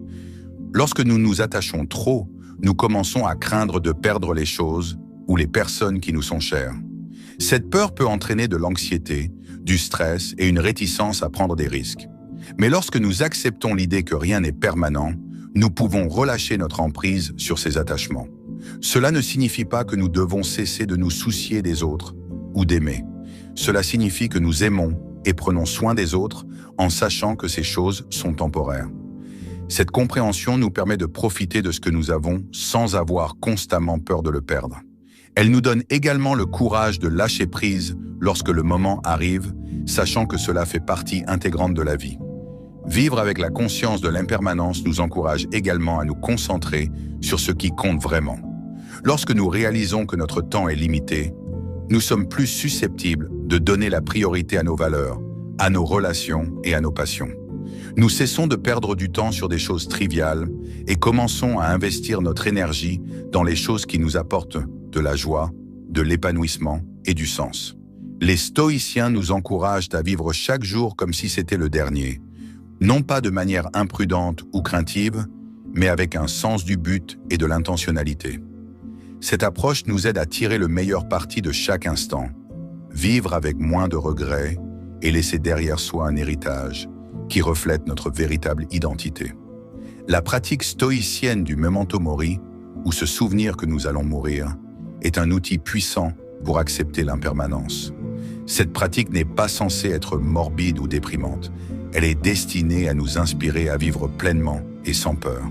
Lorsque nous nous attachons trop, nous commençons à craindre de perdre les choses ou les personnes qui nous sont chères. Cette peur peut entraîner de l'anxiété, du stress et une réticence à prendre des risques. Mais lorsque nous acceptons l'idée que rien n'est permanent, nous pouvons relâcher notre emprise sur ces attachements. Cela ne signifie pas que nous devons cesser de nous soucier des autres ou d'aimer. Cela signifie que nous aimons et prenons soin des autres en sachant que ces choses sont temporaires. Cette compréhension nous permet de profiter de ce que nous avons sans avoir constamment peur de le perdre. Elle nous donne également le courage de lâcher prise lorsque le moment arrive, sachant que cela fait partie intégrante de la vie. Vivre avec la conscience de l'impermanence nous encourage également à nous concentrer sur ce qui compte vraiment. Lorsque nous réalisons que notre temps est limité, nous sommes plus susceptibles de donner la priorité à nos valeurs, à nos relations et à nos passions. Nous cessons de perdre du temps sur des choses triviales et commençons à investir notre énergie dans les choses qui nous apportent de la joie, de l'épanouissement et du sens. Les stoïciens nous encouragent à vivre chaque jour comme si c'était le dernier, non pas de manière imprudente ou craintive, mais avec un sens du but et de l'intentionnalité. Cette approche nous aide à tirer le meilleur parti de chaque instant, vivre avec moins de regrets et laisser derrière soi un héritage qui reflète notre véritable identité. La pratique stoïcienne du memento mori, ou se souvenir que nous allons mourir, est un outil puissant pour accepter l'impermanence. Cette pratique n'est pas censée être morbide ou déprimante. Elle est destinée à nous inspirer à vivre pleinement et sans peur.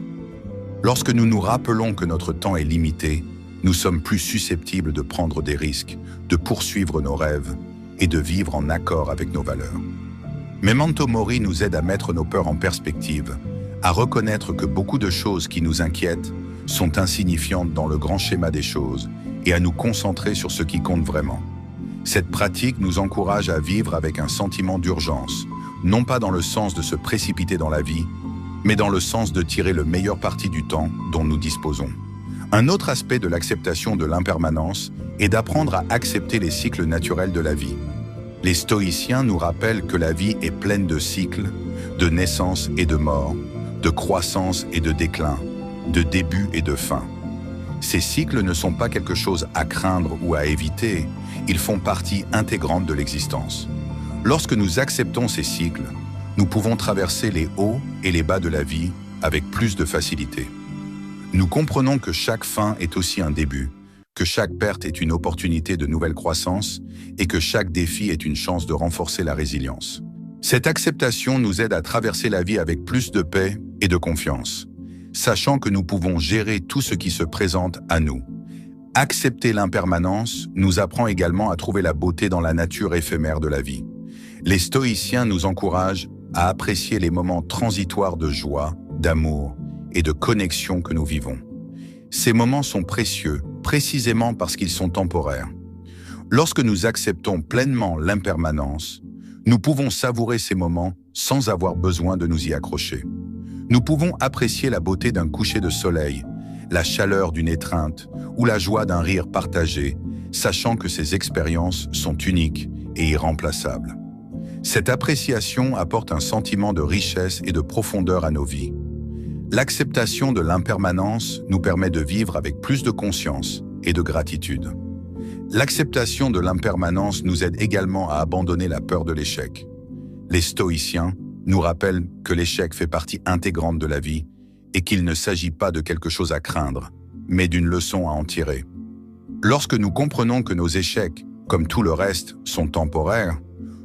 Lorsque nous nous rappelons que notre temps est limité, nous sommes plus susceptibles de prendre des risques, de poursuivre nos rêves et de vivre en accord avec nos valeurs. Memento Mori nous aide à mettre nos peurs en perspective, à reconnaître que beaucoup de choses qui nous inquiètent sont insignifiantes dans le grand schéma des choses et à nous concentrer sur ce qui compte vraiment. Cette pratique nous encourage à vivre avec un sentiment d'urgence, non pas dans le sens de se précipiter dans la vie, mais dans le sens de tirer le meilleur parti du temps dont nous disposons. Un autre aspect de l'acceptation de l'impermanence est d'apprendre à accepter les cycles naturels de la vie. Les stoïciens nous rappellent que la vie est pleine de cycles, de naissance et de mort, de croissance et de déclin, de début et de fin. Ces cycles ne sont pas quelque chose à craindre ou à éviter, ils font partie intégrante de l'existence. Lorsque nous acceptons ces cycles, nous pouvons traverser les hauts et les bas de la vie avec plus de facilité. Nous comprenons que chaque fin est aussi un début, que chaque perte est une opportunité de nouvelle croissance et que chaque défi est une chance de renforcer la résilience. Cette acceptation nous aide à traverser la vie avec plus de paix et de confiance, sachant que nous pouvons gérer tout ce qui se présente à nous. Accepter l'impermanence nous apprend également à trouver la beauté dans la nature éphémère de la vie. Les stoïciens nous encouragent à apprécier les moments transitoires de joie, d'amour et de connexion que nous vivons. Ces moments sont précieux, précisément parce qu'ils sont temporaires. Lorsque nous acceptons pleinement l'impermanence, nous pouvons savourer ces moments sans avoir besoin de nous y accrocher. Nous pouvons apprécier la beauté d'un coucher de soleil, la chaleur d'une étreinte ou la joie d'un rire partagé, sachant que ces expériences sont uniques et irremplaçables. Cette appréciation apporte un sentiment de richesse et de profondeur à nos vies. L'acceptation de l'impermanence nous permet de vivre avec plus de conscience et de gratitude. L'acceptation de l'impermanence nous aide également à abandonner la peur de l'échec. Les stoïciens nous rappellent que l'échec fait partie intégrante de la vie et qu'il ne s'agit pas de quelque chose à craindre, mais d'une leçon à en tirer. Lorsque nous comprenons que nos échecs, comme tout le reste, sont temporaires,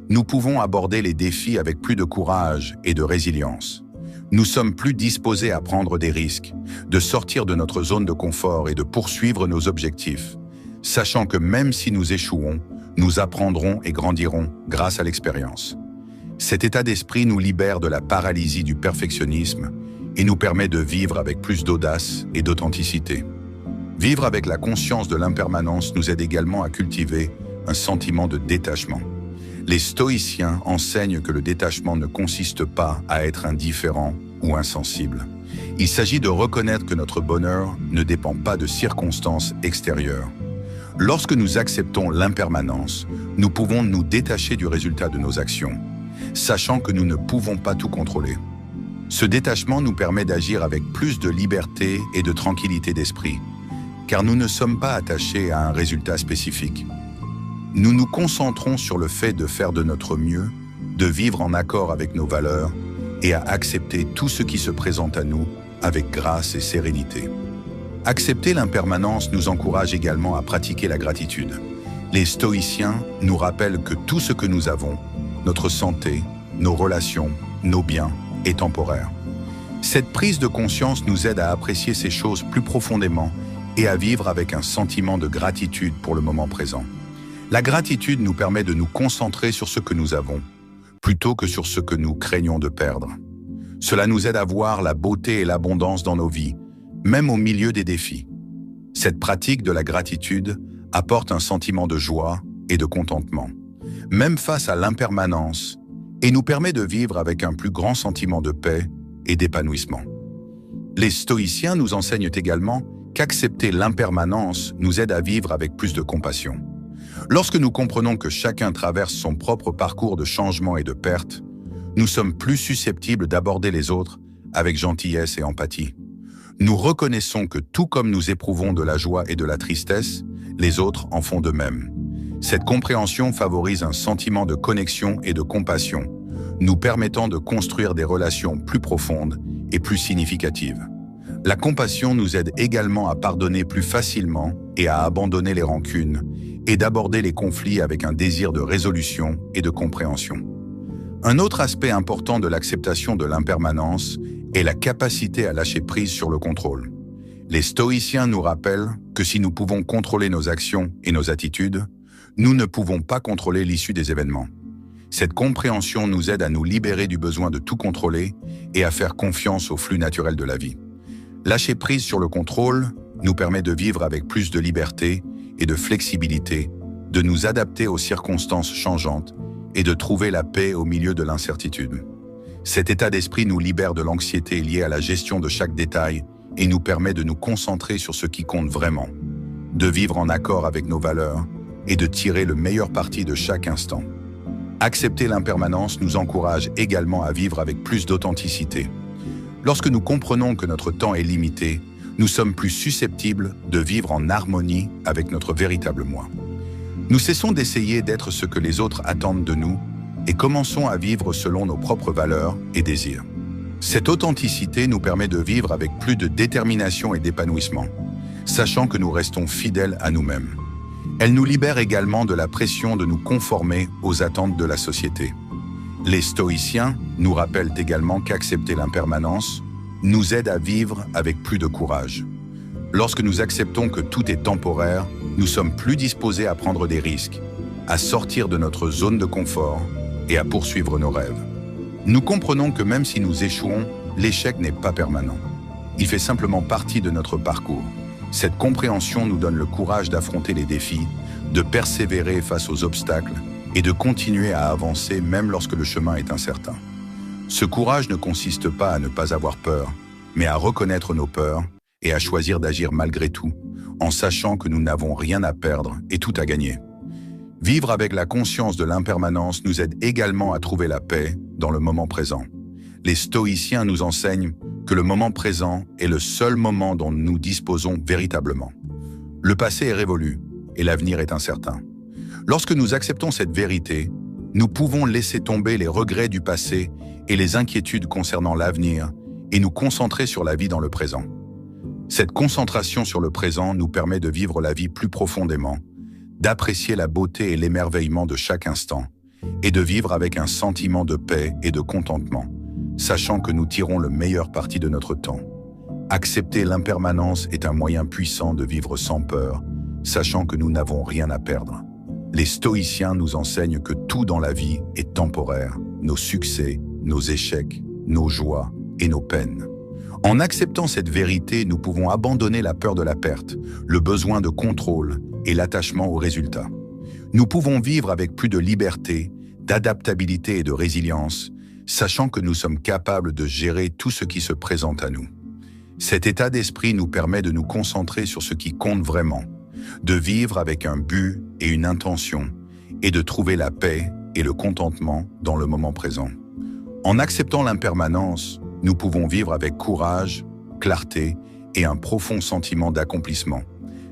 nous pouvons aborder les défis avec plus de courage et de résilience. Nous sommes plus disposés à prendre des risques, de sortir de notre zone de confort et de poursuivre nos objectifs, sachant que même si nous échouons, nous apprendrons et grandirons grâce à l'expérience. Cet état d'esprit nous libère de la paralysie du perfectionnisme et nous permet de vivre avec plus d'audace et d'authenticité. Vivre avec la conscience de l'impermanence nous aide également à cultiver un sentiment de détachement. Les stoïciens enseignent que le détachement ne consiste pas à être indifférent ou insensible. Il s'agit de reconnaître que notre bonheur ne dépend pas de circonstances extérieures. Lorsque nous acceptons l'impermanence, nous pouvons nous détacher du résultat de nos actions, sachant que nous ne pouvons pas tout contrôler. Ce détachement nous permet d'agir avec plus de liberté et de tranquillité d'esprit, car nous ne sommes pas attachés à un résultat spécifique. Nous nous concentrons sur le fait de faire de notre mieux, de vivre en accord avec nos valeurs et à accepter tout ce qui se présente à nous avec grâce et sérénité. Accepter l'impermanence nous encourage également à pratiquer la gratitude. Les stoïciens nous rappellent que tout ce que nous avons, notre santé, nos relations, nos biens, est temporaire. Cette prise de conscience nous aide à apprécier ces choses plus profondément et à vivre avec un sentiment de gratitude pour le moment présent. La gratitude nous permet de nous concentrer sur ce que nous avons, plutôt que sur ce que nous craignons de perdre. Cela nous aide à voir la beauté et l'abondance dans nos vies, même au milieu des défis. Cette pratique de la gratitude apporte un sentiment de joie et de contentement, même face à l'impermanence, et nous permet de vivre avec un plus grand sentiment de paix et d'épanouissement. Les stoïciens nous enseignent également qu'accepter l'impermanence nous aide à vivre avec plus de compassion. Lorsque nous comprenons que chacun traverse son propre parcours de changement et de perte, nous sommes plus susceptibles d'aborder les autres avec gentillesse et empathie. Nous reconnaissons que tout comme nous éprouvons de la joie et de la tristesse, les autres en font de même. Cette compréhension favorise un sentiment de connexion et de compassion, nous permettant de construire des relations plus profondes et plus significatives. La compassion nous aide également à pardonner plus facilement et à abandonner les rancunes, et d'aborder les conflits avec un désir de résolution et de compréhension. Un autre aspect important de l'acceptation de l'impermanence est la capacité à lâcher prise sur le contrôle. Les stoïciens nous rappellent que si nous pouvons contrôler nos actions et nos attitudes, nous ne pouvons pas contrôler l'issue des événements. Cette compréhension nous aide à nous libérer du besoin de tout contrôler et à faire confiance au flux naturel de la vie. Lâcher prise sur le contrôle nous permet de vivre avec plus de liberté et de flexibilité, de nous adapter aux circonstances changeantes et de trouver la paix au milieu de l'incertitude. Cet état d'esprit nous libère de l'anxiété liée à la gestion de chaque détail et nous permet de nous concentrer sur ce qui compte vraiment, de vivre en accord avec nos valeurs et de tirer le meilleur parti de chaque instant. Accepter l'impermanence nous encourage également à vivre avec plus d'authenticité. Lorsque nous comprenons que notre temps est limité, nous sommes plus susceptibles de vivre en harmonie avec notre véritable moi. Nous cessons d'essayer d'être ce que les autres attendent de nous et commençons à vivre selon nos propres valeurs et désirs. Cette authenticité nous permet de vivre avec plus de détermination et d'épanouissement, sachant que nous restons fidèles à nous-mêmes. Elle nous libère également de la pression de nous conformer aux attentes de la société. Les stoïciens nous rappellent également qu'accepter l'impermanence nous aide à vivre avec plus de courage. Lorsque nous acceptons que tout est temporaire, nous sommes plus disposés à prendre des risques, à sortir de notre zone de confort et à poursuivre nos rêves. Nous comprenons que même si nous échouons, l'échec n'est pas permanent. Il fait simplement partie de notre parcours. Cette compréhension nous donne le courage d'affronter les défis, de persévérer face aux obstacles et de continuer à avancer même lorsque le chemin est incertain. Ce courage ne consiste pas à ne pas avoir peur, mais à reconnaître nos peurs et à choisir d'agir malgré tout, en sachant que nous n'avons rien à perdre et tout à gagner. Vivre avec la conscience de l'impermanence nous aide également à trouver la paix dans le moment présent. Les stoïciens nous enseignent que le moment présent est le seul moment dont nous disposons véritablement. Le passé est révolu et l'avenir est incertain. Lorsque nous acceptons cette vérité, nous pouvons laisser tomber les regrets du passé et les inquiétudes concernant l'avenir et nous concentrer sur la vie dans le présent. Cette concentration sur le présent nous permet de vivre la vie plus profondément, d'apprécier la beauté et l'émerveillement de chaque instant et de vivre avec un sentiment de paix et de contentement, sachant que nous tirons le meilleur parti de notre temps. Accepter l'impermanence est un moyen puissant de vivre sans peur, sachant que nous n'avons rien à perdre. Les stoïciens nous enseignent que tout dans la vie est temporaire, nos succès, nos échecs, nos joies et nos peines. En acceptant cette vérité, nous pouvons abandonner la peur de la perte, le besoin de contrôle et l'attachement aux résultats. Nous pouvons vivre avec plus de liberté, d'adaptabilité et de résilience, sachant que nous sommes capables de gérer tout ce qui se présente à nous. Cet état d'esprit nous permet de nous concentrer sur ce qui compte vraiment, de vivre avec un but et une intention, et de trouver la paix et le contentement dans le moment présent. En acceptant l'impermanence, nous pouvons vivre avec courage, clarté et un profond sentiment d'accomplissement,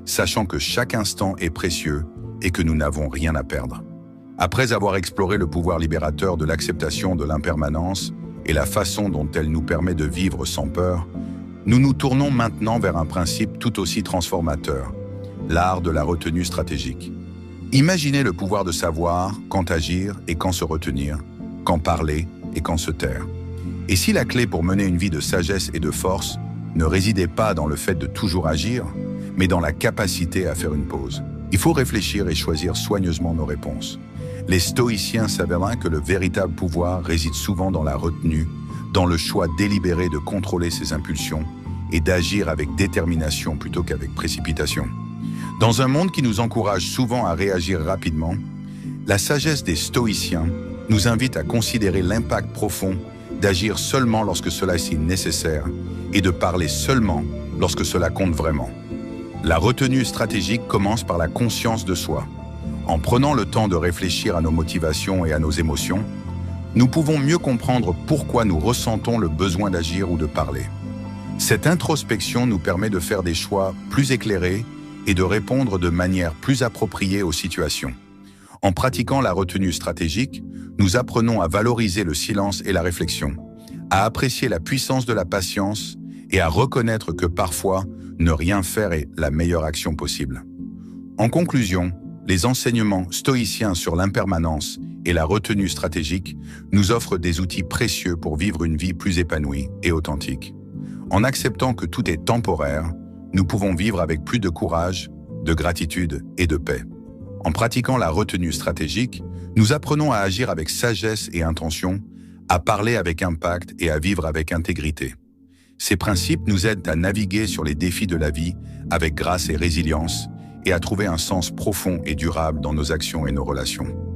sachant que chaque instant est précieux et que nous n'avons rien à perdre. Après avoir exploré le pouvoir libérateur de l'acceptation de l'impermanence et la façon dont elle nous permet de vivre sans peur, nous nous tournons maintenant vers un principe tout aussi transformateur, l'art de la retenue stratégique. Imaginez le pouvoir de savoir quand agir et quand se retenir, quand parler et quand se taire. Et si la clé pour mener une vie de sagesse et de force ne résidait pas dans le fait de toujours agir, mais dans la capacité à faire une pause. Il faut réfléchir et choisir soigneusement nos réponses. Les stoïciens s'avèrent que le véritable pouvoir réside souvent dans la retenue, dans le choix délibéré de contrôler ses impulsions et d'agir avec détermination plutôt qu'avec précipitation. Dans un monde qui nous encourage souvent à réagir rapidement, la sagesse des stoïciens nous invite à considérer l'impact profond d'agir seulement lorsque cela est nécessaire et de parler seulement lorsque cela compte vraiment. La retenue stratégique commence par la conscience de soi. En prenant le temps de réfléchir à nos motivations et à nos émotions, nous pouvons mieux comprendre pourquoi nous ressentons le besoin d'agir ou de parler. Cette introspection nous permet de faire des choix plus éclairés et de répondre de manière plus appropriée aux situations. En pratiquant la retenue stratégique, nous apprenons à valoriser le silence et la réflexion, à apprécier la puissance de la patience et à reconnaître que parfois, ne rien faire est la meilleure action possible. En conclusion, les enseignements stoïciens sur l'impermanence et la retenue stratégique nous offrent des outils précieux pour vivre une vie plus épanouie et authentique. En acceptant que tout est temporaire, nous pouvons vivre avec plus de courage, de gratitude et de paix. En pratiquant la retenue stratégique, nous apprenons à agir avec sagesse et intention, à parler avec impact et à vivre avec intégrité. Ces principes nous aident à naviguer sur les défis de la vie avec grâce et résilience et à trouver un sens profond et durable dans nos actions et nos relations.